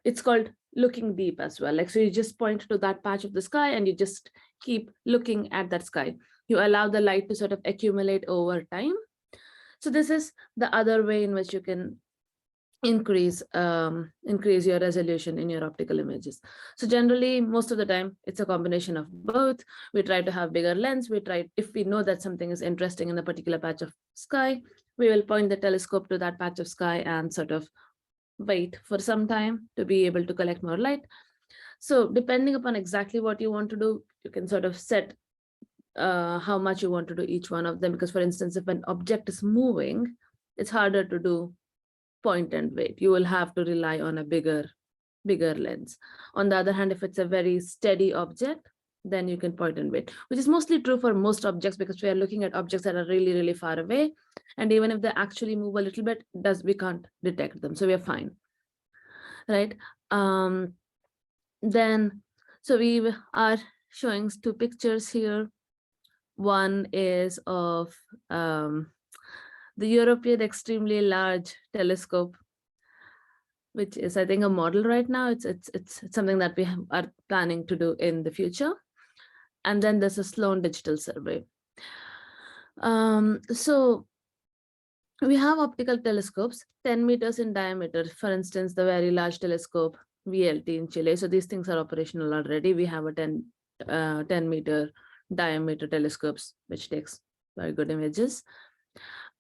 it's called looking deep as well. Like, so you just point to that patch of the sky and you just keep looking at that sky. You allow the light to sort of accumulate over time. So this is the other way in which you can increase your resolution in your optical images. So generally, most of the time, it's a combination of both. We try to have bigger lens. If we know that something is interesting in a particular patch of sky, we will point the telescope to that patch of sky and sort of wait for some time to be able to collect more light. So depending upon exactly what you want to do, you can sort of set how much you want to do each one of them. Because for instance, if an object is moving, it's harder to do point and wait. You will have to rely on a bigger lens. On the other hand, if it's a very steady object, then you can point and wait, which is mostly true for most objects, because we are looking at objects that are really, really far away. And even if they actually move a little bit, we can't detect them. So we are fine, right? Then, so we are showing two pictures here. One is of the European Extremely Large Telescope, which is, I think, a model right now. It's something that we are planning to do in the future. And then there's a Sloan Digital Survey. So we have optical telescopes 10 meters in diameter. For instance, the Very Large Telescope, VLT in Chile. So these things are operational already. We have a 10 meter diameter telescopes, which takes very good images.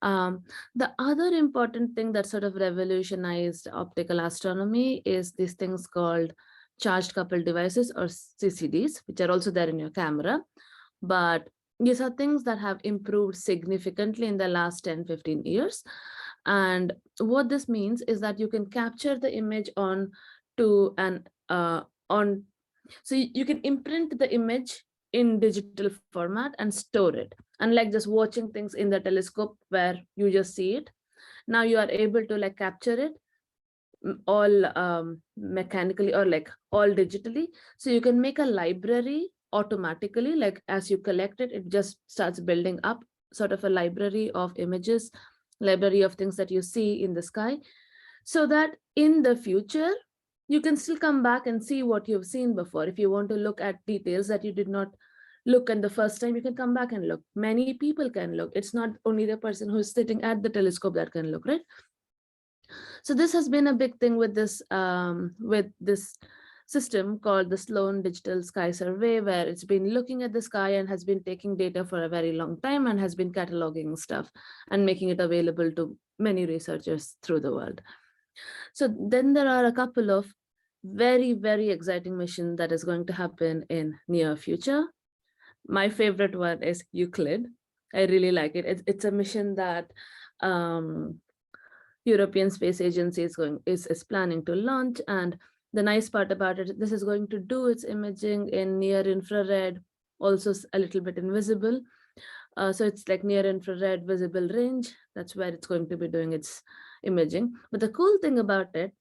The other important thing that sort of revolutionized optical astronomy is these things called charged coupled devices, or CCDs, which are also there in your camera. But these are things that have improved significantly in the last 10-15 years. And what this means is that you can capture the image so you can imprint the image in digital format and store it. Unlike just watching things in the telescope where you just see it, now you are able to like capture it all mechanically or like all digitally. So you can make a library automatically, like as you collect it, it just starts building up sort of a library of images, library of things that you see in the sky, so that in the future, you can still come back and see what you've seen before. If you want to look at details that you did not look at the first time, you can come back and look. Many people can look. It's not only the person who's sitting at the telescope that can look, right? So this has been a big thing with this system called the Sloan Digital Sky Survey, where it's been looking at the sky and has been taking data for a very long time and has been cataloging stuff and making it available to many researchers through the world. So then there are a couple of very, very exciting missions that is going to happen in near future. My favorite one is Euclid. I really like it. It's a mission that European Space Agency is planning to launch. And the nice part about it, this is going to do its imaging in near infrared, also a little bit invisible. So it's like near infrared visible range. That's where it's going to be doing its imaging. But the cool thing about it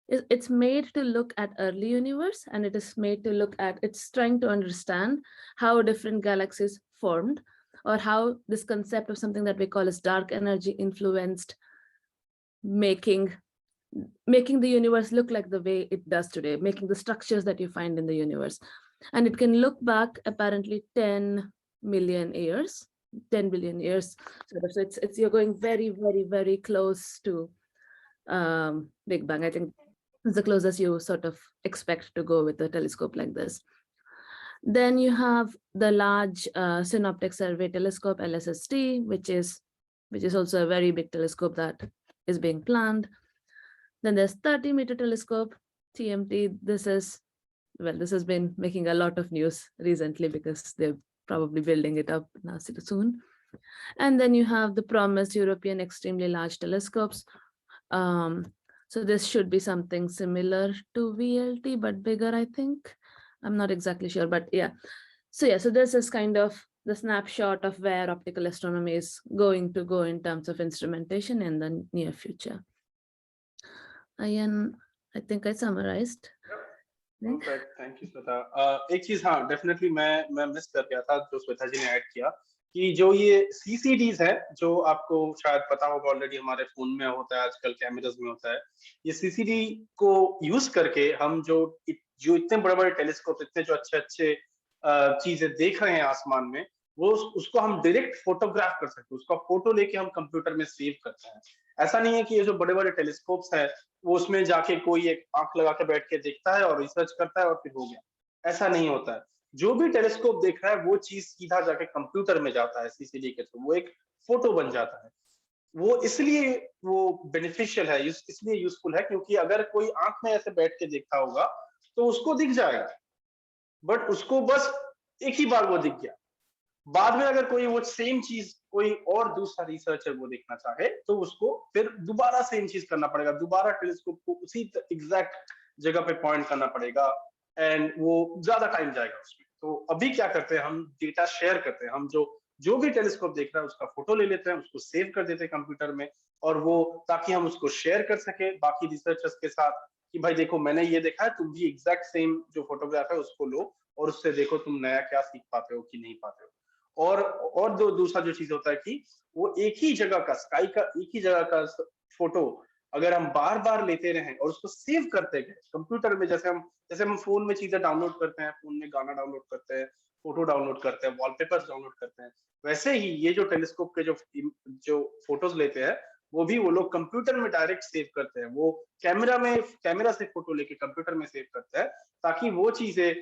is it's made to look at early universe, and it is made to look at, it's trying to understand how different galaxies formed, or how this concept of something that we call as dark energy influenced making the universe look like the way it does today, making the structures that you find in the universe. And it can look back apparently 10 million years, 10 billion years. So it's you're going very, very, very close to Big Bang. I think it's the closest you sort of expect to go with a telescope like this. Then you have the Large Synoptic Survey Telescope, LSST, which is also a very big telescope that is being planned. Then there's 30-meter telescope, TMT. This is well, this has been making a lot of news recently because they're probably building it up now soon. And then you have the promised European extremely large telescopes. So this should be something similar to VLT, but bigger, I think. I'm not exactly sure, but yeah. So yeah, so this is kind of the snapshot of where optical astronomy is going to go in terms of instrumentation in the near future. Ayan, I think I summarized. Perfect, thank you Shweta. एक चीज हाँ definitely मैं miss कर गया था जो श्वेता जी ने add किया कि जो ये CCDs है जो आपको शायद पता होगा ऑलरेडी हमारे फोन में होता है आजकल कैमरास में होता है। ये CCD को यूज करके हम जो इतने बड़े-बड़े टेलीस्कोप इतने जो अच्छे-अच्छे चीजें देख रहे हैं आसमान में वो उसको हम डायरेक्ट फोटोग्राफ कर सकते हैं, उसका फोटो लेके हम कंप्यूटर में सेव करते हैं। ऐसा नहीं है कि ये जो बड़े-बड़े टेलीस्कोप्स है वो उसमें जाके कोई एक आंख लगा के बैठ के देखता है और रिसर्च करता है और फिर हो गया, ऐसा नहीं होता है। जो भी टेलीस्कोप देख रहा है वो चीज सीधा जाके कंप्यूटर में जाता है CCD के थ्रू, वो एक फोटो बन जाता है। वो इसलिए वो बेनिफिशियल है, इसलिए यूजफुल है क्योंकि अगर कोई आंख में ऐसे बैठ के देखता होगा तो उसको दिख जाएगा, बट उसको बस एक ही बार वो दिख गया। बाद में अगर कोई वो सेम चीज कोई और दूसरा रिसर्चर वो देखना चाहे तो उसको फिर दोबारा सेम चीज करना पड़ेगा, दोबारा टेलीस्कोप को उसी एग्जैक्ट जगह पे पॉइंट करना पड़ेगा एंड वो ज्यादा टाइम जाएगा उसमें। तो अभी क्या करते हैं, हम डेटा शेयर करते हैं, हम जो भी टेलीस्कोप देख रहा है उसका फोटो ले लेते हैं, उसको सेव कर देते हैं कंप्यूटर में और वो ताकि हम उसको शेयर कर सके बाकी रिसर्चर्स के साथ कि भाई देखो मैंने ये देखा है, तुम भी एग्जैक्ट सेम जो फोटोग्राफ है उसको लो और उससे देखो तुम नया क्या सीख पाते हो कि नहीं पाते हो। और दूसरा जो चीज होता है कि वो एक ही जगह का स्काई का एक ही जगह का फोटो अगर हम बार बार लेते रहें और उसको सेव करते गए कंप्यूटर में, जैसे हम फोन में चीजें डाउनलोड करते हैं, फोन में गाना डाउनलोड करते हैं, फोटो डाउनलोड करते हैं, वॉलपेपर्स डाउनलोड करते हैं, वैसे ही ये जो टेलीस्कोप के जो फोटोज लेते हैं वो भी वो लोग कंप्यूटर में डायरेक्ट सेव करते हैं। वो कैमरा से फोटो लेके कंप्यूटर में सेव करते हैं ताकि वो चीजें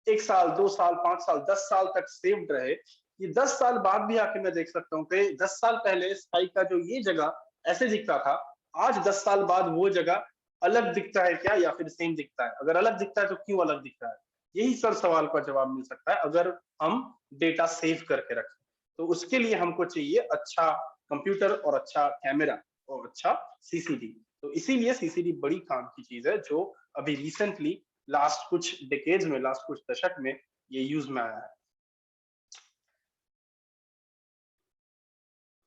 1 साल 2 साल 5 साल 10 साल तक सेव्ड रहे। ये 10 साल बाद भी आके मैं देख सकता हूँ कि 10 साल पहले स्काई का जो ये जगह ऐसे दिखता था, आज 10 साल बाद वो जगह अलग दिखता है क्या या फिर सेम दिखता है? अगर अलग दिखता है तो क्यों अलग दिखता है? यही सर सवाल का जवाब मिल सकता है अगर हम डेटा सेव करके रखें। तो उसके लिए हमको चाहिए अच्छा कंप्यूटर और अच्छा कैमरा और अच्छा CCD। तो इसीलिए CCD बड़ी काम की चीज है जो अभी रिसेंटली लास्ट कुछ डिकेड्स में, लास्ट कुछ दशक में ये यूज में आया है।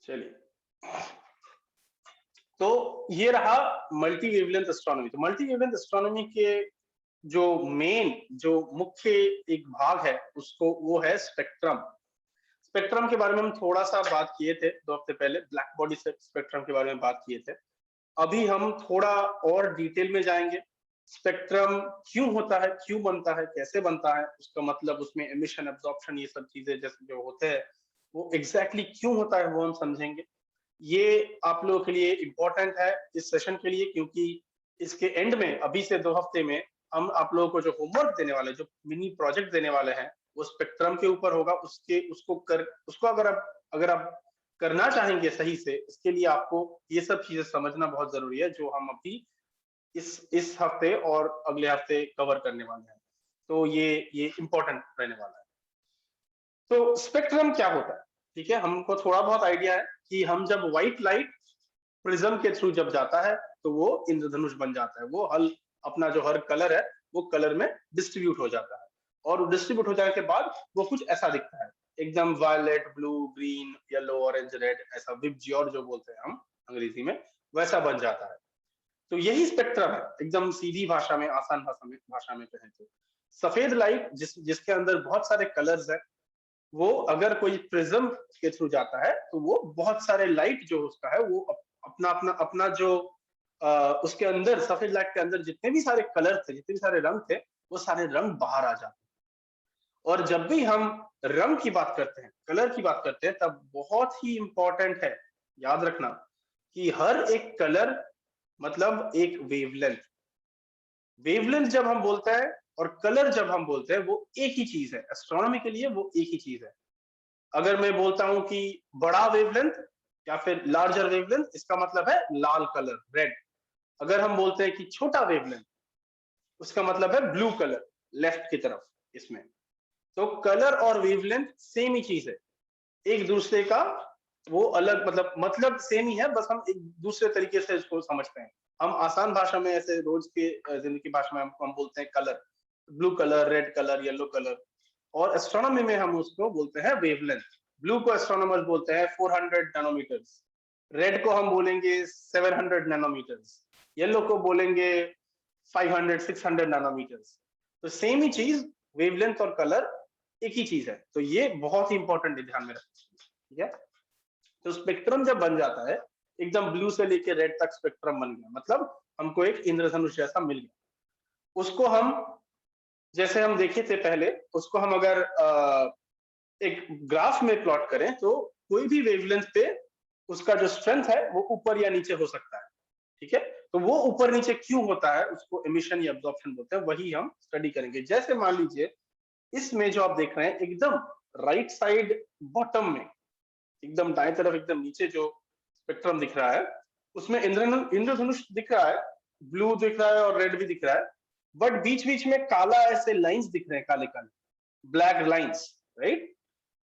चलिए, तो ये रहा मल्टी वेवलेंथ एस्ट्रोनॉमी। तो मल्टी वेवलेंथ एस्ट्रोनॉमी के जो मुख्य एक भाग है उसको वो है स्पेक्ट्रम। स्पेक्ट्रम के बारे में हम थोड़ा सा बात किए थे 2 हफ्ते पहले, ब्लैक बॉडी स्पेक्ट्रम के बारे में बात किए थे। अभी हम थोड़ा और डिटेल में जाएंगे। स्पेक्ट्रम क्यों होता है, क्यों बनता है, कैसे बनता है, उसका मतलब उसमें एमिशन, एब्जॉर्प्शन, ये सब चीजें जैसे जो होते हैं वो एग्जैक्टली क्यों होता है वो हम समझेंगे। ये आप लोगों के लिए इम्पोर्टेंट है इस सेशन के लिए क्योंकि इसके एंड में अभी से 2 हफ्ते में हम आप लोगों को जो होमवर्क देने वाले, जो मिनी प्रोजेक्ट देने वाले हैं वो स्पेक्ट्रम के ऊपर होगा। उसको अगर आप करना चाहेंगे सही से, इसके लिए आपको ये सब चीजें समझना बहुत जरूरी है जो हम अभी इस हफ्ते और अगले हफ्ते कवर करने वाले हैं। तो ये इम्पोर्टेंट रहने वाला है। तो स्पेक्ट्रम क्या होता है, ठीक है, हमको थोड़ा बहुत आइडिया है कि हम जब व्हाइट लाइट प्रिज्म के थ्रू जब जाता है तो वो इंद्रधनुष बन जाता है। वो अपना जो हर कलर है वो कलर में डिस्ट्रीब्यूट हो जाता है और डिस्ट्रीब्यूट हो जाने के बाद वो कुछ ऐसा दिखता है, एकदम violet, blue, green, yellow, orange, red, ऐसा विबजियोर जो बोलते हैं हम अंग्रेजी में, वैसा बन जाता है। तो यही स्पेक्ट्रम है, एकदम सीधी भाषा में, आसान भाषा में कहें तो। सफेद लाइट जिसके अंदर बहुत सारे कलर्स है, वो अगर कोई प्रिज्म के थ्रू जाता है तो वो बहुत सारे लाइट जो उसका है वो अपना जो उसके अंदर, सफेद लाइट के अंदर जितने भी सारे कलर थे, जितने भी सारे रंग थे, वो सारे रंग बाहर आ जाते हैं। और जब भी हम रंग की बात करते हैं, कलर की बात करते हैं, तब बहुत ही इंपॉर्टेंट है याद रखना कि हर एक कलर मतलब एक वेवलेंथ। वेवलेंथ जब हम बोलते हैं और कलर जब हम बोलते हैं वो एक ही चीज है, एस्ट्रोनॉमी के लिए वो एक ही चीज है। अगर मैं बोलता हूं कि बड़ा वेवलेंथ या फिर लार्जर वेवलेंथ, इसका मतलब है लाल कलर, रेड। अगर हम बोलते हैं कि छोटा वेवलेंथ, उसका मतलब है ब्लू कलर। लेफ्ट की तरफ इसमें। तो कलर और वेवलेंथ सेम ही चीज है, एक दूसरे का वो अलग मतलब सेम ही है, बस हम एक दूसरे तरीके से इसको समझते हैं। हम आसान भाषा में ऐसे रोज के जिंदगी की भाषा में हम बोलते हैं colour, blue colour, red colour, yellow colour, और एस्ट्रोनॉमी में हम उसको बोलते हैं वेवलेंथ। ब्लू को एस्ट्रोनॉमर्स बोलते हैं 400 नैनोमीटर्स, रेड को हम बोलेंगे 700 नैनोमीटर्स, येलो को बोलेंगे 500-600 नैनोमीटर्स। तो सेम ही चीज वेवलेंथ और कलर एक ही चीज है। तो ये बहुत ही इंपॉर्टेंट है, ध्यान में रखना, ठीक है। तो स्पेक्ट्रम जब बन जाता है, एकदम ब्लू से लेके रेड तक स्पेक्ट्रम बन गया, मतलब हमको एक इंद्रधनुष जैसा मिल गया। उसको हम जैसे हम देखे थे पहले, उसको हम अगर एक ग्राफ में प्लॉट करें तो कोई भी वेवलेंथ पे उसका जो स्ट्रेंथ है वो ऊपर या नीचे हो सकता है, ठीक है। तो वो ऊपर नीचे क्यों होता है उसको एमिशन या एब्जॉर्प्शन बोलते हैं, वही हम स्टडी करेंगे। जैसे मान लीजिए इसमें जो आप देख रहे हैं एकदम राइट साइड बॉटम में, एकदम दाएं तरफ एकदम नीचे जो स्पेक्ट्रम दिख रहा है उसमें इंद्रधनुष दिख रहा है, ब्लू दिख रहा है और रेड भी दिख रहा है, बट बीच बीच में काला ऐसे लाइंस दिख रहे हैं, काले काले ब्लैक लाइंस, राइट।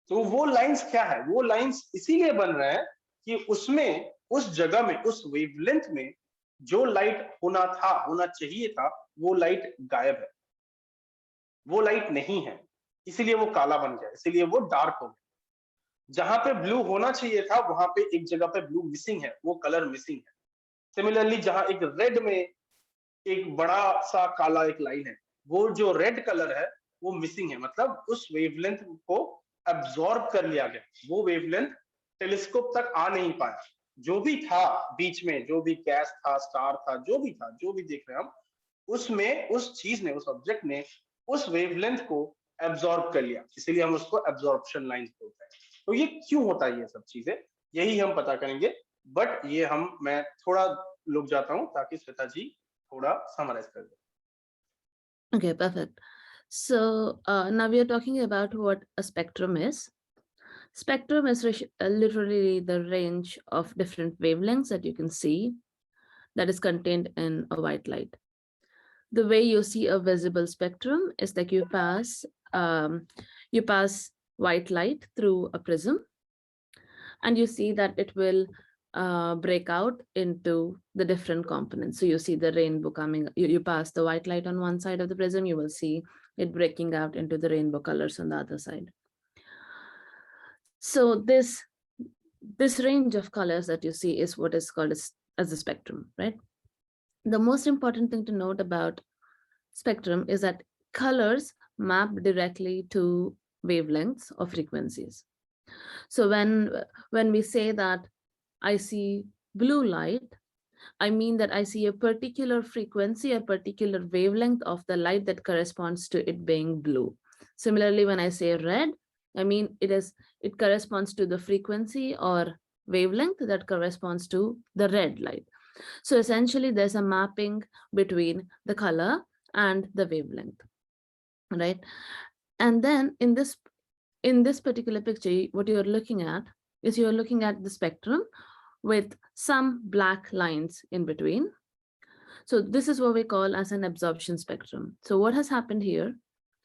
तो वो लाइंस क्या है, वो लाइंस इसीलिए बन रहे हैं कि उसमें उस जगह में उस वेवलेंथ में जो लाइट होना था, होना चाहिए था, वो लाइट गायब है, वो लाइट नहीं है, इसीलिए वो काला बन गया, इसीलिए वो डार्क हो गया। जहां पे ब्लू होना चाहिए था वहां पे एक जगह पे ब्लू मिसिंग है, वो कलर मिसिंग है। सिमिलरली जहां एक रेड में एक बड़ा सा काला एक लाइन है, वो जो रेड कलर है वो मिसिंग है, मतलब उस वेवलेंथ को एब्जॉर्ब कर लिया गया, वो वेवलेंथ टेलीस्कोप तक आ नहीं पाया। जो भी था बीच में, जो भी गैस था, स्टार था, जो भी था, जो भी देख रहे हैं हम, उसमें उस चीज ने, उस ऑब्जेक्ट ने उस वेवलेंथ को एब्जॉर्ब कर लिया, इसीलिए हम उसको एब्जॉर्प्शन लाइंस बोलते हैं। तो ये क्यों होता है, ये सब चीजें यही हम पता करेंगे, बट ये मैं थोड़ा लुक जाता हूं ताकि श्वेता जी थोड़ा समराइज कर दे। Okay, perfect. So now we are talking about what a spectrum is. Spectrum is literally the range of different wavelengths that you can see that is contained in a white light. The way you see a visible spectrum is like you pass white light through a prism, and you see that it will break out into the different components. So you see the rainbow coming, you pass the white light on one side of the prism, you will see it breaking out into the rainbow colors on the other side. So this range of colors that you see is what is called as the spectrum, right? The most important thing to note about spectrum is that colors map directly to wavelengths or frequencies. So when we say that I see blue light, I mean that I see a particular frequency, a particular wavelength of the light that corresponds to it being blue. Similarly, when I say red, I mean it corresponds to the frequency or wavelength that corresponds to the red light. So essentially there's a mapping between the color and the wavelength, right? And then in this particular picture, what you're looking at is you're looking at the spectrum with some black lines in between. So this is what we call as an absorption spectrum. So what has happened here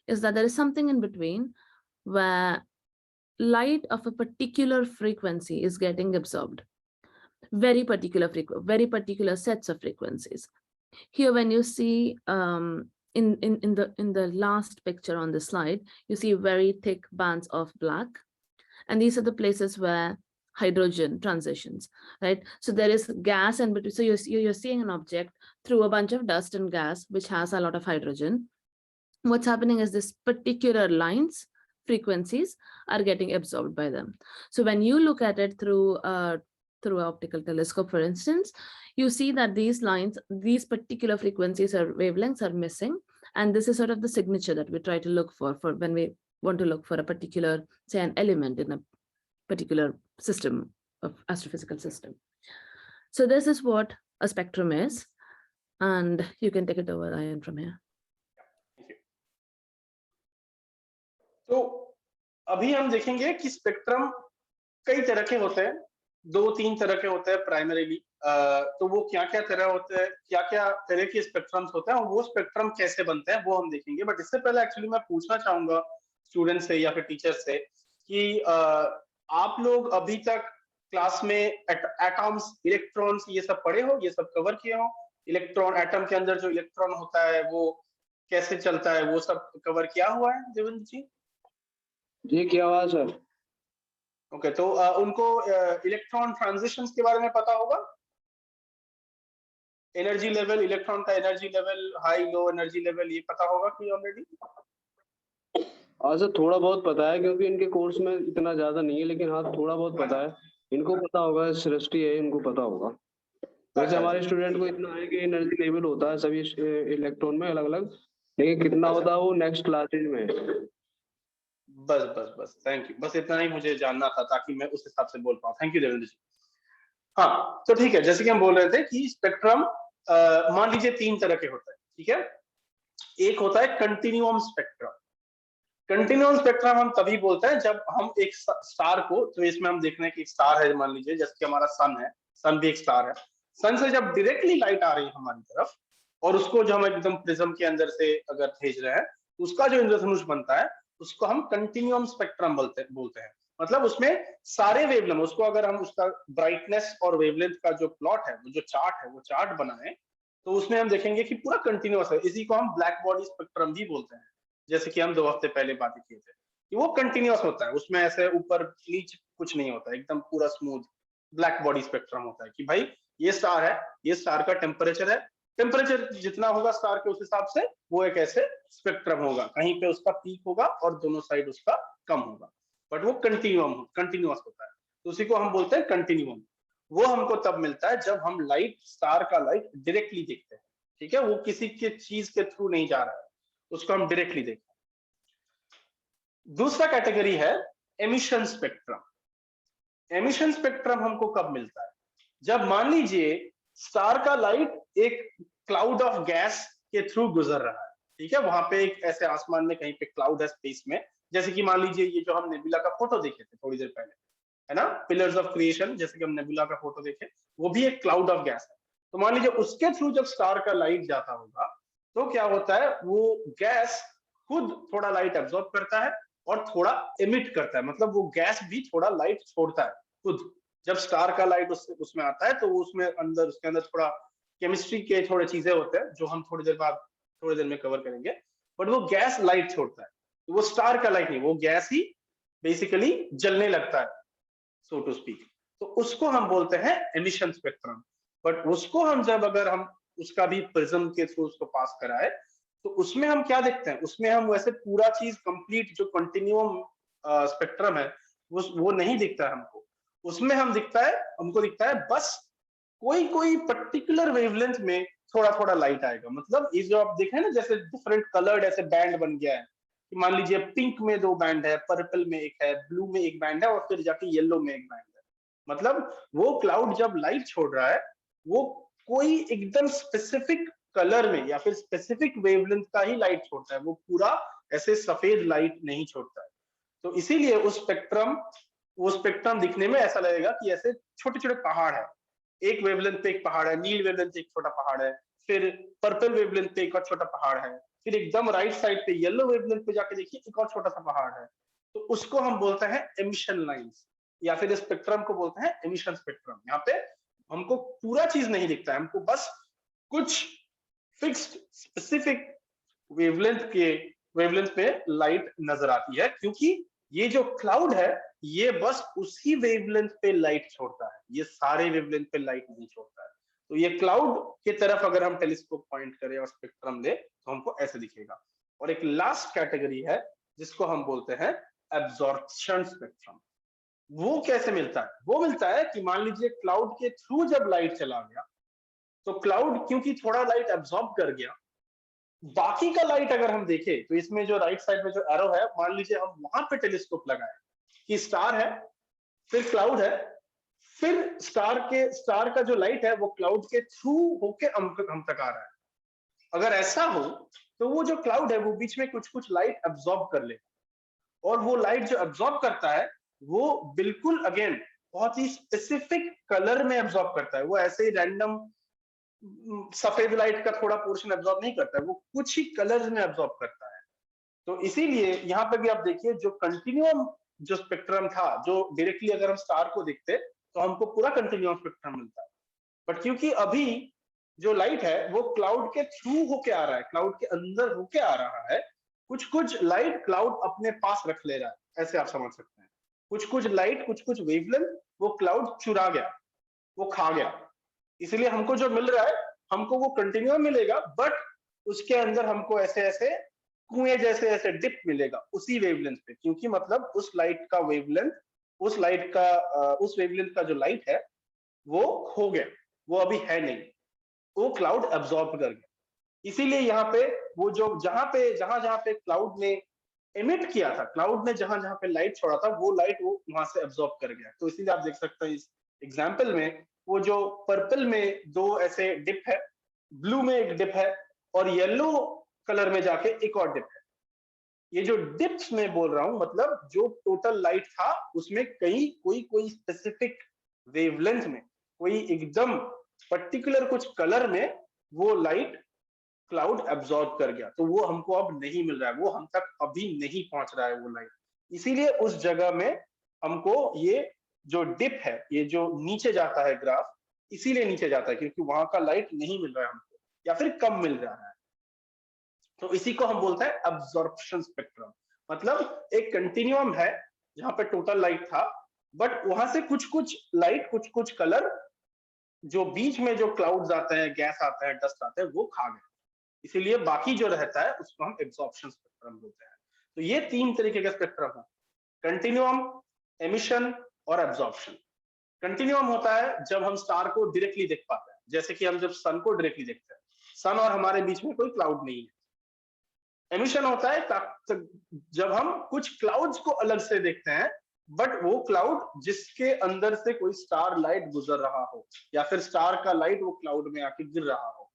is that there is something in between where light of a particular frequency is getting absorbed. Very particular sets of frequencies. Here, when you see in the last picture on the slide, you see very thick bands of black, and these are the places where hydrogen transitions, right? So there is gas in between. So you're seeing an object through a bunch of dust and gas, which has a lot of hydrogen. What's happening is this particular lines, frequencies are getting absorbed by them. So when you look at it through an optical telescope, for instance, you see that these lines, these particular frequencies or wavelengths are missing. And this is sort of the signature that we try to look for when we want to look for a particular, say, an element in a particular system of astrophysical system. So this is what a spectrum is. And you can take it over, Ayan, from here. Thank you. तो अभी हम देखेंगे कि spectrum कई तरह के होते हैं, 2-3 तरह के होते हैं प्राइमरीली। तो वो क्या क्या तरह होते हैं, क्या क्या तरह के स्पेक्ट्रम्स होते हैं और वो स्पेक्ट्रम कैसे बनते हैं वो हम देखेंगे। बट इससे पहले एक्चुअली मैं पूछना चाहूंगा स्टूडेंट से या फिर टीचर से कि आप लोग अभी तक क्लास में एटॉम्स, इलेक्ट्रॉन्स ये सब पढ़े हो, ये सब कवर किए हो? इलेक्ट्रॉन, एटम के अंदर जो इलेक्ट्रॉन होता है वो कैसे चलता है, वो सब कवर किया हुआ है देवेंद्र जी? जी क्या हुआ सर? ओके, तो उनको इलेक्ट्रॉन ट्रांजिशंस के बारे में पता होगा? एनर्जी लेवल, इलेक्ट्रॉन का energy level, high low energy level, ये पता होगा कि ऑलरेडी? हाँ सर, थोड़ा बहुत पता है क्योंकि इनके कोर्स में इतना ज्यादा नहीं है, लेकिन हाँ थोड़ा बहुत पता है। इनको पता होगा, सृष्टि है, इनको पता होगा। वैसे हमारे स्टूडेंट को इतना है कि एनर्जी लेवल होता है सभी इलेक्ट्रॉन में अलग अलग, लेकिन कितना होता है वो नेक्स्ट क्लासेज में है। बस बस बस, थैंक यू, बस इतना ही मुझे जानना था ताकि मैं उस हिसाब से बोल पाऊँ। थैंक यू देवेंद्र जी। हाँ, तो ठीक है, जैसे कि हम बोल रहे थे कि स्पेक्ट्रम मान लीजिए 3 तरह के होते हैं, ठीक है? एक होता है कंटिन्यूअम स्पेक्ट्रम। कंटिन्यूअम स्पेक्ट्रम हम तभी बोलते हैं जब हम एक स्टार को, तो इसमें हम देख रहे हैं कि एक स्टार है, मान लीजिए जैसे कि हमारा सन है, सन भी एक स्टार है। सन से जब डायरेक्टली लाइट आ रही है हमारी तरफ और उसको जो हम एकदम प्रिज्म के अंदर से अगर भेज रहे हैं, तो उसका जो इंद्रधनुष बनता है उसको हम कंटिन्यूअम स्पेक्ट्रम बोलते हैं। मतलब उसमें सारे वेवलेंथ, उसको अगर हम उसका ब्राइटनेस और वेवलेंथ का जो प्लॉट है, वो चार्ट बनाए, तो उसमें हम देखेंगे कि पूरा कंटिन्यूअस है। इसी को हम ब्लैक बॉडी स्पेक्ट्रम भी बोलते हैं, जैसे कि हम 2 हफ्ते पहले बातें किए थे कि वो कंटिन्यूअस होता है, उसमें ऐसे ऊपर नीचे कुछ नहीं होता, एकदम पूरा स्मूथ ब्लैक बॉडी स्पेक्ट्रम होता है कि भाई ये स्टार है, ये स्टार का टेम्परेचर है, टेम्परेचर जितना होगा स्टार के उस हिसाब से वो एक ऐसे स्पेक्ट्रम होगा, कहीं पे उसका पीक होगा और दोनों साइड उसका कम होगा, बट वो कंटिन्यूअस होता है, तो उसी को हम बोलते हैं कंटिन्यूअम। वो हमको तब मिलता है जब हम लाइट, स्टार का लाइट डायरेक्टली देखते हैं, ठीक है? वो किसी के चीज के थ्रू नहीं जा रहा है, उसको हम डायरेक्टली देखते हैं। दूसरा कैटेगरी है एमिशन स्पेक्ट्रम। एमिशन स्पेक्ट्रम हमको कब मिलता है? जब मान लीजिए स्टार का लाइट एक क्लाउड ऑफ गैस के थ्रू गुजर रहा है, ठीक है? वहां पे एक ऐसे आसमान में कहीं पे क्लाउड है स्पेस में, जैसे कि मान लीजिए ये जो हम नेबुला का फोटो देखे थे थोड़ी देर पहले, है ना, पिलर्स ऑफ क्रिएशन, जैसे कि हम नेबुला का फोटो देखे, वो भी एक क्लाउड ऑफ गैस है। तो मान लीजिए उसके थ्रू जब स्टार का लाइट जाता होगा तो क्या होता है, वो गैस खुद थोड़ा लाइट एब्जॉर्ब करता है और थोड़ा एमिट करता है, मतलब वो गैस भी थोड़ा लाइट छोड़ता है खुद। जब स्टार का लाइट उसमें आता है तो उसमें अंदर, उसके अंदर थोड़ा केमिस्ट्री के थोड़े चीजें होते हैं जो हम थोड़ी देर में कवर करेंगे, बट वो गैस लाइट छोड़ता है, तो वो स्टार का लाइट नहीं, वो गैस ही बेसिकली जलने लगता है, सो टू स्पीक। तो उसको हम बोलते हैं एमिशन स्पेक्ट्रम। बट उसको हम जब अगर हम उसका भी प्रिज्म के थ्रू उसको पास कराए तो उसमें हम क्या देखते हैं, उसमें हम वैसे पूरा चीज कंप्लीट जो कंटिन्यूअम स्पेक्ट्रम है वो नहीं दिखता है हमको। उसमें हमको दिखता है बस कोई पर्टिकुलर वेवलेंथ में थोड़ा थोड़ा लाइट आएगा। मतलब ये जो आप देख रहे हैं ना, जैसे डिफरेंट कलर्ड ऐसे बैंड बन गया है कि मान लीजिए पिंक में 2 बैंड है, पर्पल में एक है, ब्लू में एक बैंड है और फिर जाके येलो में एक बैंड है। मतलब वो क्लाउड जब लाइट छोड़ रहा है वो कोई एकदम स्पेसिफिक कलर में या फिर स्पेसिफिक वेवलेंथ का ही लाइट छोड़ता है, वो पूरा ऐसे सफेद लाइट नहीं छोड़ता है। तो इसीलिए वो स्पेक्ट्रम दिखने में ऐसा लगेगा कि ऐसे छोटे छोटे पहाड़ है, एक वेवलेंथ पे एक पहाड़ है, नील वेवलेंथ पे एक छोटा पहाड़ है, फिर पर्पल वेवलेंथ पे एक और छोटा पहाड़ है, फिर एकदम राइट साइड पे येलो वेवलेंथ पे जाके देखिए एक और छोटा सा पहाड़ है। तो उसको हम बोलते हैं एमिशन लाइंस, या फिर स्पेक्ट्रम को बोलते हैं एमिशन स्पेक्ट्रम। यहाँ पे हमको पूरा चीज नहीं दिखता है, हमको बस कुछ फिक्स्ड स्पेसिफिक वेवलेंथ पे लाइट नजर आती है, क्योंकि ये जो क्लाउड है ये बस उसी वेवलेंथ पे लाइट छोड़ता है, ये सारे वेवलेंथ पे लाइट नहीं छोड़ता है। तो ये क्लाउड के तरफ अगर हम टेलीस्कोप पॉइंट करें और स्पेक्ट्रम ले तो हमको ऐसे दिखेगा। और एक लास्ट कैटेगरी है जिसको हम बोलते हैं एब्जॉर्प्शन स्पेक्ट्रम। वो कैसे मिलता है? वो मिलता है कि मान लीजिए क्लाउड के थ्रू जब लाइट चला गया तो क्लाउड क्योंकि थोड़ा लाइट एब्जॉर्ब कर गया, बाकी का लाइट अगर हम देखें तो इसमें जो राइट साइड में जो एरो है, मान लीजिए हम वहां पे टेलीस्कोप लगाए कि स्टार है, फिर क्लाउड है, फिर स्टार का जो लाइट है वो क्लाउड के थ्रू होके हम तक आ रहा है। अगर ऐसा हो तो वो जो क्लाउड है वो बीच में कुछ कुछ लाइट एब्जॉर्ब कर ले, और वो लाइट जो एब्जॉर्ब करता है वो बिल्कुल अगेन बहुत ही स्पेसिफिक कलर में एब्जॉर्ब करता है, वो ऐसे ही रैंडम सफेद लाइट का थोड़ा पोर्शन एब्जॉर्ब नहीं करता है, वो कुछ ही कलर्स में एब्जॉर्ब करता है। तो इसीलिए यहाँ पे भी आप देखिए जो कंटिन्यूम जो स्पेक्ट्रम था, जो डायरेक्टली अगर हम स्टार को देखते तो हमको पूरा कंटिन्यूम स्पेक्ट्रम मिलता है, बट क्योंकि अभी जो लाइट है वो क्लाउड के थ्रू होके आ रहा है, क्लाउड के अंदर होके आ रहा है, कुछ कुछ लाइट क्लाउड अपने पास रख ले रहा है, ऐसे आप समझ सकते हैं। कुछ कुछ लाइट, कुछ कुछ वेवलेंथ वो क्लाउड चुरा गया, वो खा गया, इसलिए हमको जो मिल रहा है हमको वो कंटिन्यूम मिलेगा, बट उसके अंदर हमको ऐसे ऐसे कुएं जैसे ऐसे डिप मिलेगा उसी वेवलेंथ पे, क्योंकि मतलब उस लाइट का वेवलेंथ, उस वेवलेंथ का जो लाइट है वो खो गया, वो अभी है नहीं, वो क्लाउड एब्जॉर्ब कर गया। इसीलिए यहाँ पे वो जो जहां पे क्लाउड ने एमिट किया था, क्लाउड ने जहां जहां पे लाइट छोड़ा था, वो लाइट वो वहां से एब्जॉर्ब कर गया। तो इसीलिए आप देख सकते हैं इस एग्जाम्पल में वो जो पर्पल में दो ऐसे डिप है, ब्लू में एक डिप है और येलो कलर में जाके एक और डिप है। ये जो डिप्स में बोल रहा हूं, मतलब जो टोटल लाइट था उसमें कोई स्पेसिफिक वेवलेंथ में, कोई एकदम पर्टिकुलर कुछ कलर में वो लाइट क्लाउड एब्जॉर्ब कर गया, तो वो हमको अब नहीं मिल रहा है, वो हम तक अभी नहीं पहुंच रहा है वो लाइट। इसीलिए उस जगह में हमको ये जो डिप है, ये जो नीचे जाता है ग्राफ, इसीलिए नीचे जाता है क्योंकि वहां का लाइट नहीं मिल रहा है हमको, या फिर कम मिल रहा है। तो इसी को हम बोलते हैं अब्जॉर्प्शन स्पेक्ट्रम। मतलब एक कंटिन्यूम है जहां पे टोटल लाइट था, बट वहां से कुछ कुछ लाइट, कुछ कुछ कलर जो बीच में जो क्लाउड्स आते हैं, गैस आता है, डस्ट आता है, वो खा गए, इसीलिए बाकी जो रहता है उसको हम एब्जॉर्प्शन स्पेक्ट्रम बोलते हैं। तो ये तीन तरीके के स्पेक्ट्रम है, कंटिन्यूम, एमिशन और एब्जॉर्प्शन। कंटिन्यूम होता है जब हम स्टार को डायरेक्टली देख पाते हैं, जैसे कि हम जब सन को डायरेक्टली देखते हैं, सन और हमारे बीच में कोई क्लाउड नहीं है। एमिशन होता है जब हम कुछ क्लाउड्स को अलग से देखते हैं, बट वो क्लाउड जिसके अंदर से कोई स्टार लाइट गुजर रहा हो, या फिर स्टार का लाइट वो क्लाउड में आके गिर रहा हो,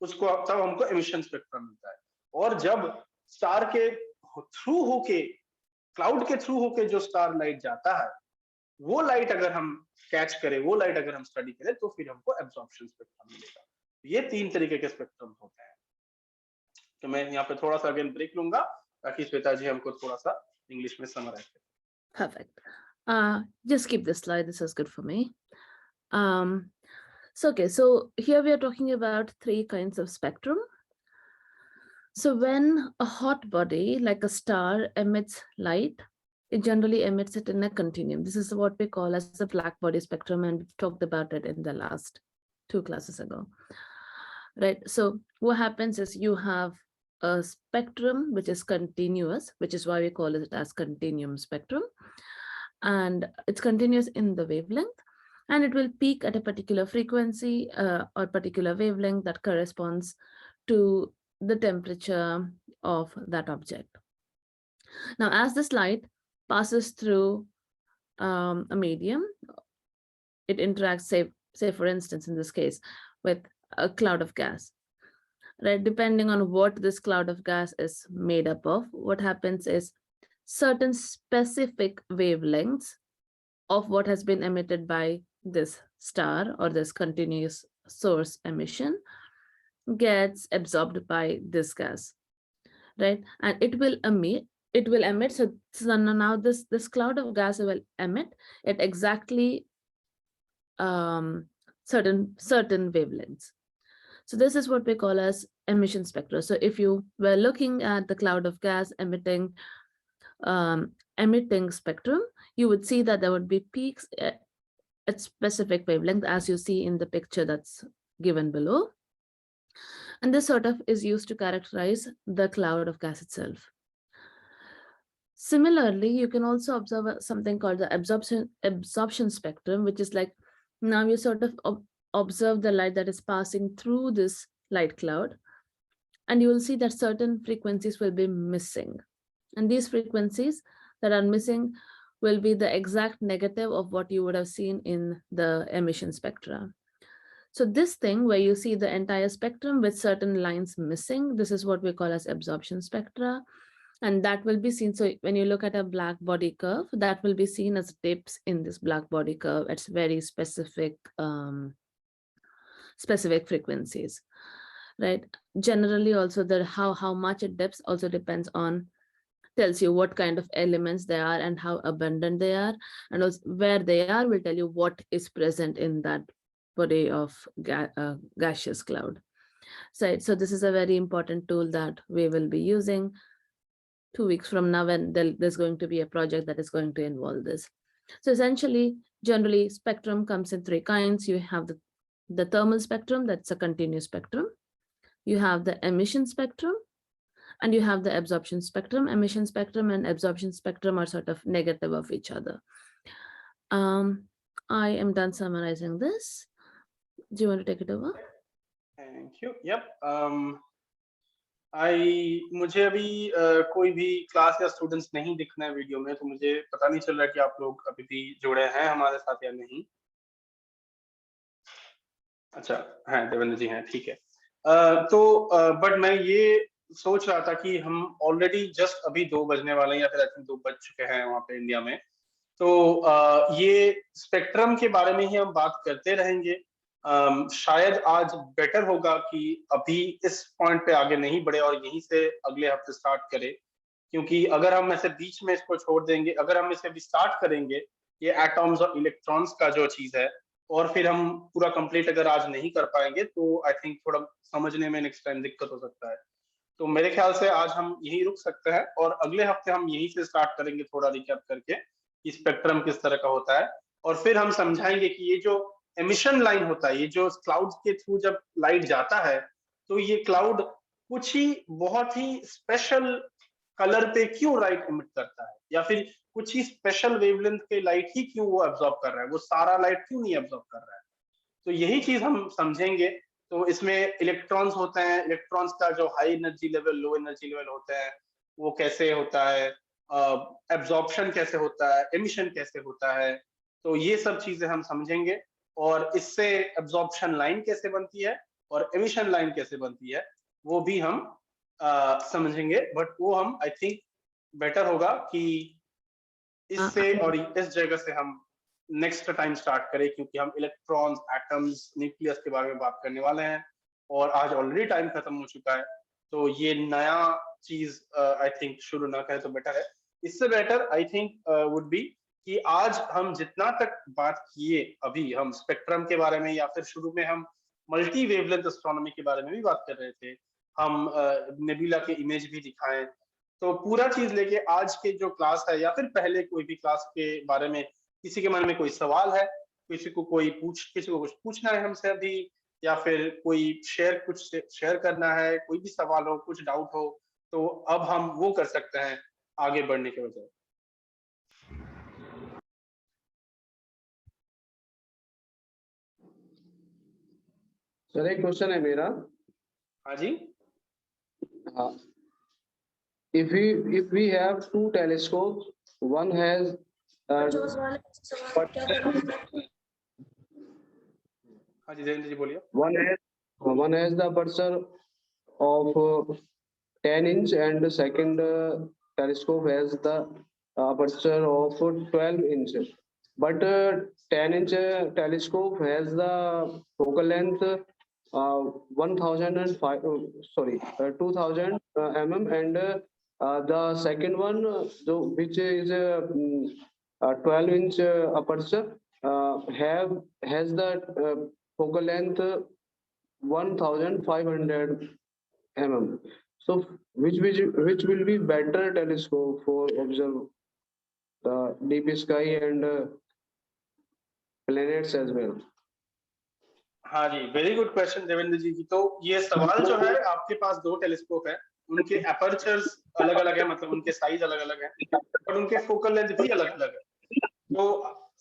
उसको तब हमको एमिशन स्पेक्ट्रम मिलता है। और जब स्टार के थ्रू होके, क्लाउड के थ्रू होके जो स्टार लाइट जाता है, वो लाइट अगर हम कैच करें, वो लाइट अगर हम स्टडी करें, तो फिर हमको एब्जॉर्प्शन स्पेक्ट्रम मिलेगा। ये तीन तरीके के स्पेक्ट्रम होते हैं। तो मैं यहाँ पे थोड़ा सा अगेन ब्रेक लूंगा ताकि श्वेता जी हमको थोड़ा सा इंग्लिश में समराइज करें। Perfect. Just keep this slide. This is good for me. So here we are talking about three kinds of spectrum. So when a hot body like a star emits light, it generally emits it in a continuum. This is what we call as the black body spectrum, and we've talked about it in the last 2 classes ago. Right. So what happens is you have a spectrum which is continuous, which is why we call it as continuum spectrum. And it's continuous in the wavelength, and it will peak at a particular frequency or particular wavelength that corresponds to the temperature of that object. Now, as this light passes through a medium, it interacts, say for instance, in this case, with a cloud of gas. Right, depending on what this cloud of gas is made up of, what happens is certain specific wavelengths of what has been emitted by this star or this continuous source emission gets absorbed by this gas, right? And it will emit. So now this cloud of gas will emit at exactly certain wavelengths. So this is what we call as emission spectra. So if you were looking at the cloud of gas emitting spectrum, you would see that there would be peaks at specific wavelength, as you see in the picture that's given below. And this sort of is used to characterize the cloud of gas itself. Similarly, you can also observe something called the absorption spectrum, which is like, now you sort of observe the light that is passing through this light cloud, and you will see that certain frequencies will be missing. And these frequencies that are missing will be the exact negative of what you would have seen in the emission spectra. So this thing where you see the entire spectrum with certain lines missing, this is what we call as absorption spectra. And that will be seen. So when you look at a black body curve, that will be seen as dips in this black body curve. It's very specific, specific frequencies, right? Generally also how much it dips also depends on, tells you what kind of elements they are and how abundant they are, and also where they are will tell you what is present in that body of gaseous cloud. So this is a very important tool that we will be using 2 weeks from now, when there's going to be a project that is going to involve this. So essentially, generally, spectrum comes in 3 kinds. You have the thermal spectrum, that's a continuous spectrum. You have the emission spectrum, and you have the absorption spectrum. Emission spectrum and absorption spectrum are sort of negative of each other. I am done summarizing this. Do you want to take it over? Thank you. Yep. मुझे अभी कोई भी class या students नहीं दिखना है video में, तो मुझे पता नहीं चल रहा कि आप लोग अभी भी जुड़े हैं हमारे साथ या नहीं। अच्छा, हाँ देवेंद्र जी हैं, ठीक है। बट मैं ये सोच रहा था कि हम ऑलरेडी जस्ट अभी 2 बजने वाले हैं, या फिर आई थिंक 2 बज चुके हैं वहाँ पे इंडिया में। तो ये स्पेक्ट्रम के बारे में ही हम बात करते रहेंगे। शायद आज बेटर होगा कि अभी इस पॉइंट पे आगे नहीं बढ़े और यहीं से अगले हफ्ते स्टार्ट करें, क्योंकि अगर हम ऐसे बीच में इसको छोड़ देंगे, अगर हम इसे भी स्टार्ट करेंगे ये एटॉम्स और इलेक्ट्रॉन्स का जो चीज है, और फिर हम पूरा कंप्लीट अगर आज नहीं कर पाएंगे, तो आई थिंक थोड़ा समझने में नेक्स्ट टाइम दिक्कत हो सकता है। तो मेरे ख्याल से आज हम यहीं रुक सकते हैं और अगले हफ्ते हम यहीं से स्टार्ट करेंगे, थोड़ा रिकैप करके कि स्पेक्ट्रम किस तरह का होता है, और फिर हम समझाएंगे कि ये जो एमिशन लाइन होता है, ये जो क्लाउड के थ्रू जब लाइट जाता है, तो ये क्लाउड कुछ ही बहुत ही स्पेशल कलर पे क्यों लाइट इमिट करता है, या फिर कुछ ही स्पेशल वेवलेंथ के लाइट ही क्यों वो एब्जॉर्ब कर रहा है, वो सारा लाइट क्यों नहीं एब्जॉर्ब कर रहा है। तो यही चीज हम समझेंगे। तो इसमें इलेक्ट्रॉन्स होते हैं, इलेक्ट्रॉन्स का जो high energy level, low energy level होता है, वो कैसे होता है, एब्जॉर्प्शन कैसे होता है, एमिशन कैसे होता है, तो ये सब चीजें हम समझेंगे। और इससे एब्जॉर्प्शन लाइन कैसे बनती है और एमिशन लाइन कैसे बनती है, वो भी हम समझेंगे। बट वो हम आई थिंक बेटर होगा कि इससे और इस जगह से हम नेक्स्ट टाइम स्टार्ट करें, क्योंकि हम इलेक्ट्रॉन्स, एटम्स, न्यूक्लियस के बारे में बात करने वाले हैं और आज ऑलरेडी टाइम खत्म हो चुका है। तो ये नया चीज आई थिंक शुरू ना करें तो बेटर है। इससे better I think would be कि आज हम जितना तक बात किए, अभी हम स्पेक्ट्रम के बारे में, या फिर शुरू में हम मल्टी वेवलेंथ एस्ट्रोनॉमी के बारे में भी बात कर रहे थे, हम नेबुला के इमेज भी दिखाएं, तो पूरा चीज लेके आज के जो क्लास है या फिर पहले कोई भी क्लास के बारे में किसी के मन में कोई सवाल है, किसी को कुछ पूछना है हमसे अभी, या फिर कोई कुछ शेयर करना है, कोई भी सवाल हो, कुछ डाउट हो, तो अब हम वो कर सकते हैं आगे बढ़ने के बजाय। सर एक क्वेश्चन है मेरा। हाँ जी। हाँ, if we have 2 telescopes, one has हाँ जी जयंत जी बोलिए। one has the aperture of 10 inch and the second telescope has the aperture of 12 inch, but 10 inch telescope has the focal length 2000 mm, and the second one which is 12 inch aperture has the focal length 1500 mm. So which will be better telescope for observe the deep sky and planets as well? हाँ जी, very good question Devendra जी की। तो ये सवाल जो है, आपके पास 2 telescope है, उनके एपर्चर्स अलग अलग है, मतलब उनके साइज अलग अलग है और उनके फोकल लेंथ भी अलग अलग है। तो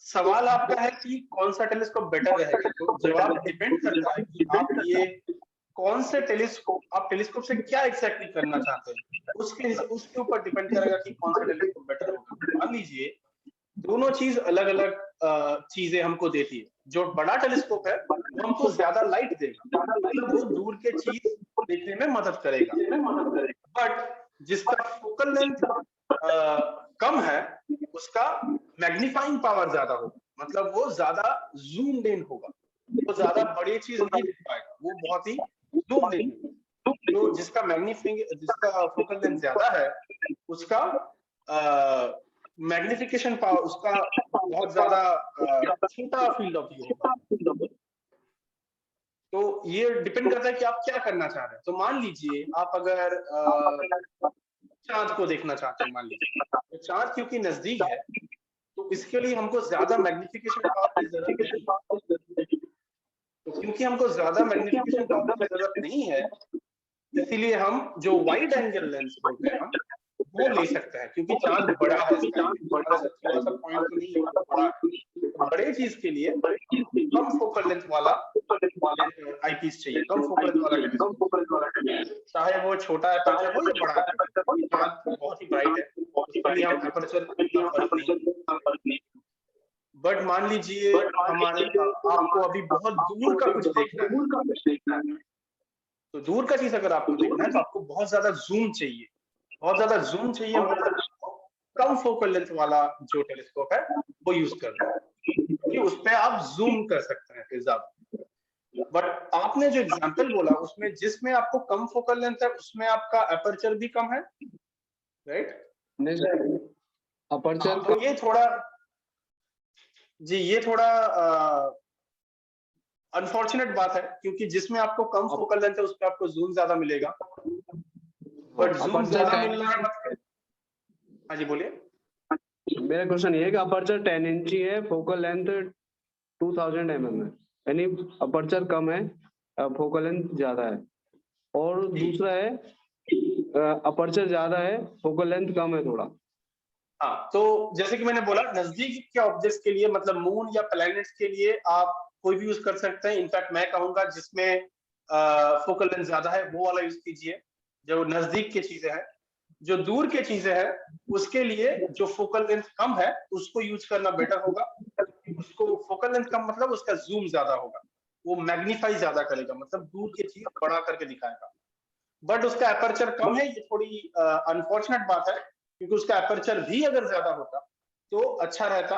सवाल आपका है कि कौन सा टेलीस्कोप बेटर रहेगा, तो जवाब डिपेंड करता है कि आप ये कौन से टेलीस्कोप से क्या एक्जैक्टली करना चाहते हैं, उसके ऊपर डिपेंड करेगा कि कौन सा टेलीस्कोप बेटर होगा। मान लीजिए दोनों चीज अलग अलग चीजें हमको देती है। जो बड़ा टेलीस्कोप है वो हमको ज्यादा लाइट देगा, मतलब वो दूर के चीज देखने में मदद करेगा। बट जिसका फोकल लेंथ कम है उसका मैग्नीफाइंग पावर ज्यादा होगा, मतलब वो ज्यादा जूम इन होगा, वो ज्यादा बड़ी चीज नहीं दिख पाएगा, वो बहुत ही जूम इन होगा। तो जिसका फोकल लेंथ ज्यादा है उसका मैग्निफिकेशन पावर, उसका बहुत ज्यादा छोटा फील्ड ऑफ व्यू होगा। तो ये डिपेंड करता है कि आप क्या करना चाह रहे हैं। तो मान लीजिए आप अगर चांद को देखना चाहते हैं, मान लीजिए तो चांद क्योंकि नजदीक है तो इसके लिए हमको ज्यादा मैग्निफिकेशन पावर की जरूरत नहीं। तो क्योंकि हमको ज्यादा मैग्निफिकेशन पावर की जरूरत नहीं है, इसीलिए हम जो वाइड एंगल लेंस बोलते हैं हम वो ले सकते हैं, क्योंकि चांद बड़ा है, थोड़ा सा पॉइंट तो नहीं है, बड़ा है। बड़े चीज के लिए कम फोकल लेंथ वाला आईपीस चाहिए, कम फोकल लेंथ वाला टेलीस्कोप, चाहे वो छोटा एपर्चर हो या बड़ा एपर्चर। चांद बहुत ही ब्राइट है, उसके लिए हम एपर्चर का फर्क नहीं। बट मान लीजिए आपको अभी बहुत दूर का कुछ देखना है, तो दूर का चीज अगर आपको देखना है तो आपको बहुत ज्यादा जूम चाहिए, मतलब कम फोकल लेंथ वाला जो टेलीस्कोप है वो यूज करना है, क्योंकि उस पे आप जूम कर सकते हैं फिर ज्यादा। बट आपने जो एग्जांपल बोला उसमें जिसमें आपको कम फोकल लेंथ है उसमें आपका एपर्चर भी कम है, राइट? नहीं सर, अपर्चर तो ये थोड़ा अनफॉर्चुनेट बात है, क्योंकि जिसमें आपको कम फोकल लेंथ है उस पे आपको जूम ज्यादा मिलेगा, बट जूम ज्यादा मिलना है। हाँ जी बोलिए। मेरा क्वेश्चन ये है कि अपर्चर 10 इंची है, फोकल लेंथ 2000 mm है, यानी अपर्चर कम है, फोकल लेंथ ज्यादा है। और दूसरा है अपर्चर ज्यादा है, फोकल लेंथ कम है थोड़ा। हाँ, तो जैसे कि मैंने बोला नजदीक के ऑब्जेक्ट्स के लिए, मतलब मून या प्लैनेट्स के लिए आप कोई भी यूज कर सकते हैं। इनफैक्ट मैं कहूंगा जिसमें फोकल लेंथ ज्यादा है वो वाला यूज कीजिए, जो नजदीक की चीजें हैं। जो दूर की चीजें हैं उसके लिए जो फोकल लेंथ कम है उसको यूज करना बेटर होगा। उसको फोकल लेंथ कम मतलब उसका जूम ज्यादा होगा, वो मैग्नीफाई ज्यादा करेगा, मतलब दूर की चीज बड़ा करके दिखाएगा। बट उसका एपर्चर कम है, ये थोड़ी अनफॉर्चुनेट बात है, क्योंकि उसका एपर्चर भी अगर ज्यादा होता तो अच्छा रहता,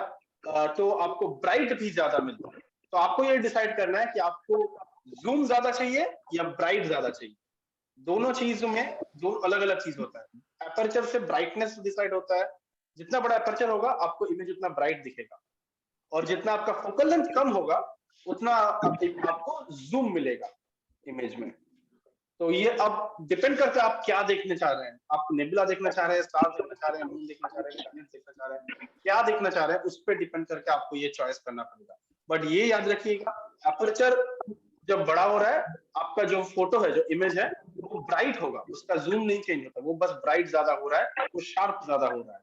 तो आपको ब्राइट भी ज्यादा मिलता। तो आपको ये डिसाइड करना है कि आपको जूम ज्यादा चाहिए या ब्राइट ज्यादा चाहिए। दोनों चीजों में दो अलग अलग चीज होता है। एपर्चर से ब्राइटनेस डिसाइड होता है, जितना बड़ा एपर्चर होगा आपको इमेज उतना ब्राइट दिखेगा, और जितना आपका फोकल लेंथ कम होगा उतना आपको जूम मिलेगा इमेज में। तो ये अब डिपेंड करता है आप क्या देखने चाह रहे हैं। आप नेबुला देखना चाह रहे हैं, स्टार देखना चाह रहे हैं, मून देखना चाह रहे हैं, प्लैनेट देखना चाह रहे हैं, क्या देखना चाह रहे हैं, उस पर डिपेंड करके आपको ये चॉइस करना पड़ेगा। बट ये याद रखिएगा, एपर्चर जब बड़ा हो रहा है आपका जो फोटो है, जो इमेज है वो ब्राइट होगा, उसका जूम नहीं चेंज होता, वो बस ब्राइट ज्यादा हो रहा है, वो शार्प ज्यादा हो रहा है।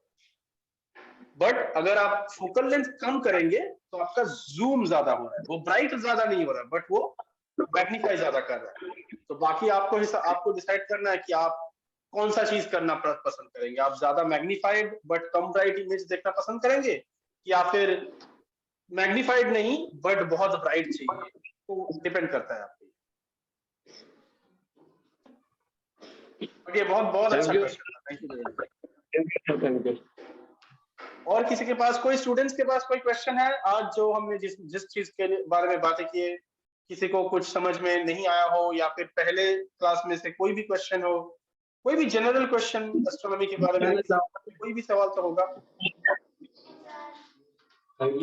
बट अगर आप फोकल लेंथ कम करेंगे तो आपका जूम ज्यादा हो रहा है, वो ब्राइट ज्यादा नहीं हो रहा है बट वो मैग्नीफाई ज्यादा कर रहा है। तो बाकी आपको डिसाइड करना है कि आप कौन सा चीज करना पसंद करेंगे। आप ज्यादा magnified but come bright image देखना पसंद करेंगे, या फिर मैग्नीफाइड नहीं बट बहुत ब्राइट चाहिए। तो डिपेंड करता है आपको। ये बहुत अच्छा क्वेश्चन था, थैंक यू। और किसी के पास, कोई स्टूडेंट्स के पास कोई क्वेश्चन है आज, जो हमने जिस चीज के बारे में बातें की है, किसी को कुछ समझ में नहीं आया हो, या फिर पहले क्लास में से कोई भी क्वेश्चन हो, कोई भी जनरल क्वेश्चन एस्ट्रोनॉमी के बारे में, कोई भी सवाल तो होगा। Thank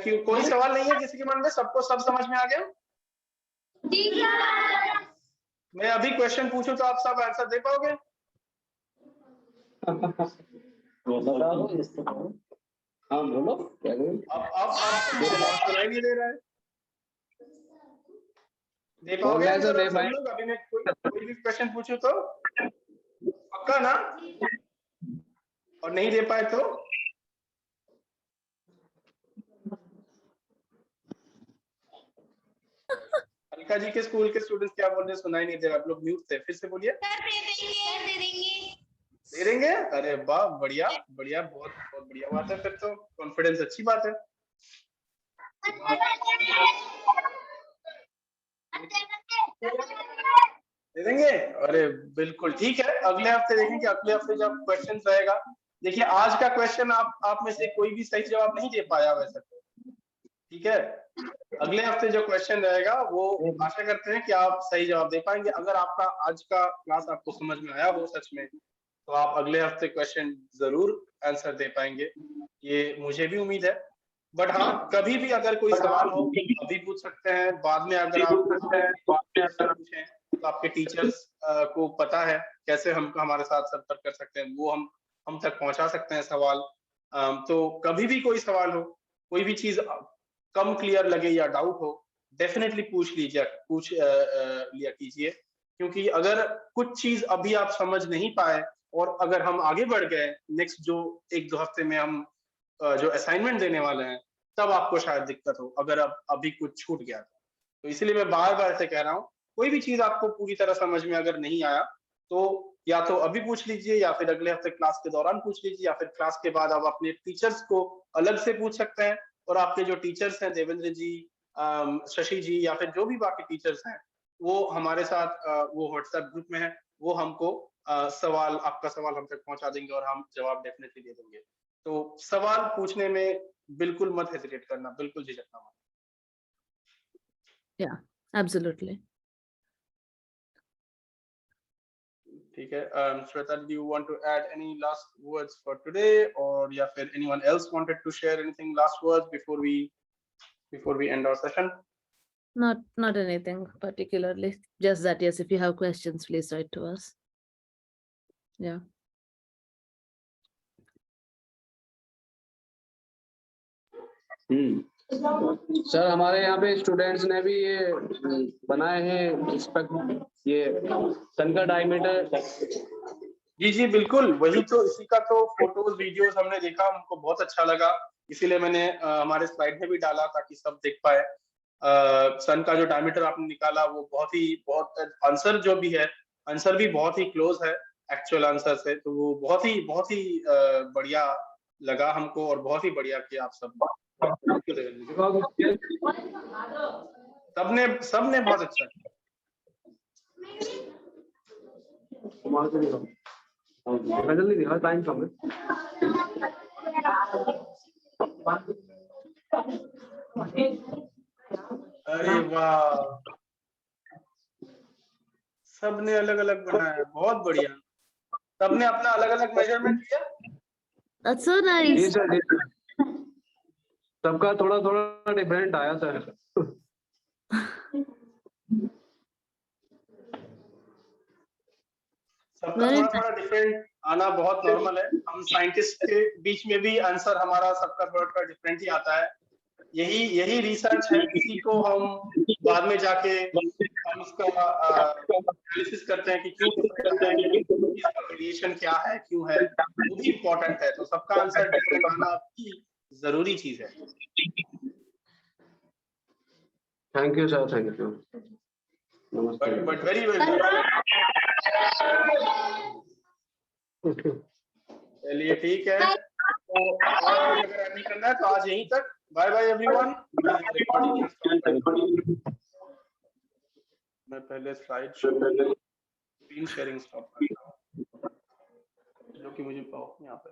you. कोई सवाल नहीं है किसी के मन में? सबको सब समझ में आ गया? मैं अभी क्वेश्चन पूछूं तो आप सब आंसर दे पाओगे? हाँ बोलो। अब सुनाई नहीं दे रहा है, दे पाओगे आंसर आप सब लोग? अभी मैं कोई भी क्वेश्चन पूछूं तो पक्का ना? और नहीं दे पाए तो? अलका जी के स्कूल के स्टूडेंट्स क्या बोल रहे हैं? सुनाई नहीं दे रहा, आप लोग म्यूट थे, फिर से बोलिए। दे देंगे? अरे वाह, बढ़िया बढ़िया, बहुत बहुत बढ़िया बात है, फिर तो कॉन्फिडेंस अच्छी बात है। दे देंगे? अरे बिल्कुल ठीक है, अगले हफ्ते देखेंगे। अगले हफ्ते जब क्वेश्चन रहेगा, देखिए आज का क्वेश्चन आप में से कोई भी सही जवाब नहीं दे पाया वैसे तो, ठीक है। अगले हफ्ते जो क्वेश्चन रहेगा वो आशा करते हैं कि आप सही जवाब दे पाएंगे। अगर आपका आज का क्लास आपको समझ में आया हो सच में, तो आप अगले हफ्ते क्वेश्चन जरूर आंसर दे पाएंगे, ये मुझे भी उम्मीद है। बट हाँ, कभी भी अगर कोई सवाल हो अभी पूछ सकते हैं, बाद में अगर आप पूछें तो आपके टीचर्स को पता है कैसे हम हमारे साथ संपर्क कर सकते हैं, वो हम तक पहुंचा सकते हैं सवाल। तो कभी भी कोई सवाल हो, कोई भी चीज कम क्लियर लगे या डाउट हो, डेफिनेटली पूछ लिया कीजिए, क्योंकि अगर कुछ चीज अभी आप समझ नहीं पाए और अगर हम आगे बढ़ गए नेक्स्ट जो 1-2 हफ्ते में हम जो असाइनमेंट देने वाले हैं, तब आपको शायद दिक्कत हो अगर अब अभी कुछ छूट गया तो इसलिए मैं बार बार से कह रहा हूँ, कोई भी चीज आपको पूरी तरह समझ में अगर नहीं आया तो या तो अभी पूछ लीजिए या फिर अगले हफ्ते क्लास के दौरान पूछ लीजिए, या फिर क्लास के बाद आप अपने टीचर्स को अलग से पूछ सकते हैं। और आपके जो टीचर्स हैं, देवेंद्र जी, शशि जी, या फिर जो भी बाकी टीचर्स हैं, वो हमारे साथ वो व्हाट्सएप ग्रुप में है, वो हमको आपका सवाल हम तक पहुंचा देंगे और हम जवाब डेफिनेटली दे देंगे। तो सवाल पूछने में बिल्कुल मत हेजिटेट करना, बिल्कुल झिझकना मत। Yeah, absolutely. ठीक है, Shweta, do you want to add any last words for today, or या फिर anyone else wanted to share anything last words before we end our session? Not anything particularly. Just that yes, if you have questions, please write to us. Yeah. Sir हमारे यहाँ पे students ने भी ये बनाए हैं ये सन का डायमीटर। जी बिल्कुल, वही तो, इसी का तो फोटोज वीडियोस हमने देखा, हमको बहुत अच्छा लगा, इसीलिए मैंने हमारे स्लाइड में भी डाला ताकि सब देख पाए। सन का जो डायमीटर आपने निकाला वो बहुत आंसर जो भी है, आंसर भी बहुत ही क्लोज है एक्चुअल आंसर से, तो वो बहुत ही बढ़िया लगा हमको और बहुत ही बढ़िया किया आप सब। सबने बहुत अच्छा किया। जल्दी दिखा, टाइम कम है। अरे वाह, सबने अलग अलग बनाया, बहुत बढ़िया। सबने अपना अलग अलग मेजरमेंट लिया। That's so nice. सबका थोड़ा थोड़ा डिफरेंट आया सर। सबका थोड़ा थोड़ा डिफरेंट आना बहुत नॉर्मल है, हम साइंटिस्ट के बीच में भी आंसर हमारा सबका थोड़ा थोड़ा डिफरेंट ही आता है। यही रिसर्च है, इसी को हम बाद में जाके हम इसका एनालिसिस करते हैं कि क्यों डिफरेंट है, इसका वेरिएशन क्या है, क्यों है, वो भी इम्पोर्टेंट है। तो सबका आंसर डिफरेंट आना आपकी जरूरी चीज है। Thank you sir, thank you. But very well. चलिए ठीक है, तो आज अगर नहीं करना है तो आज यहीं तक। Bye bye everyone. मैं पहले स्क्रीन शेयरिंग स्टॉप करता हूँ, जो कि मुझे यहाँ पे।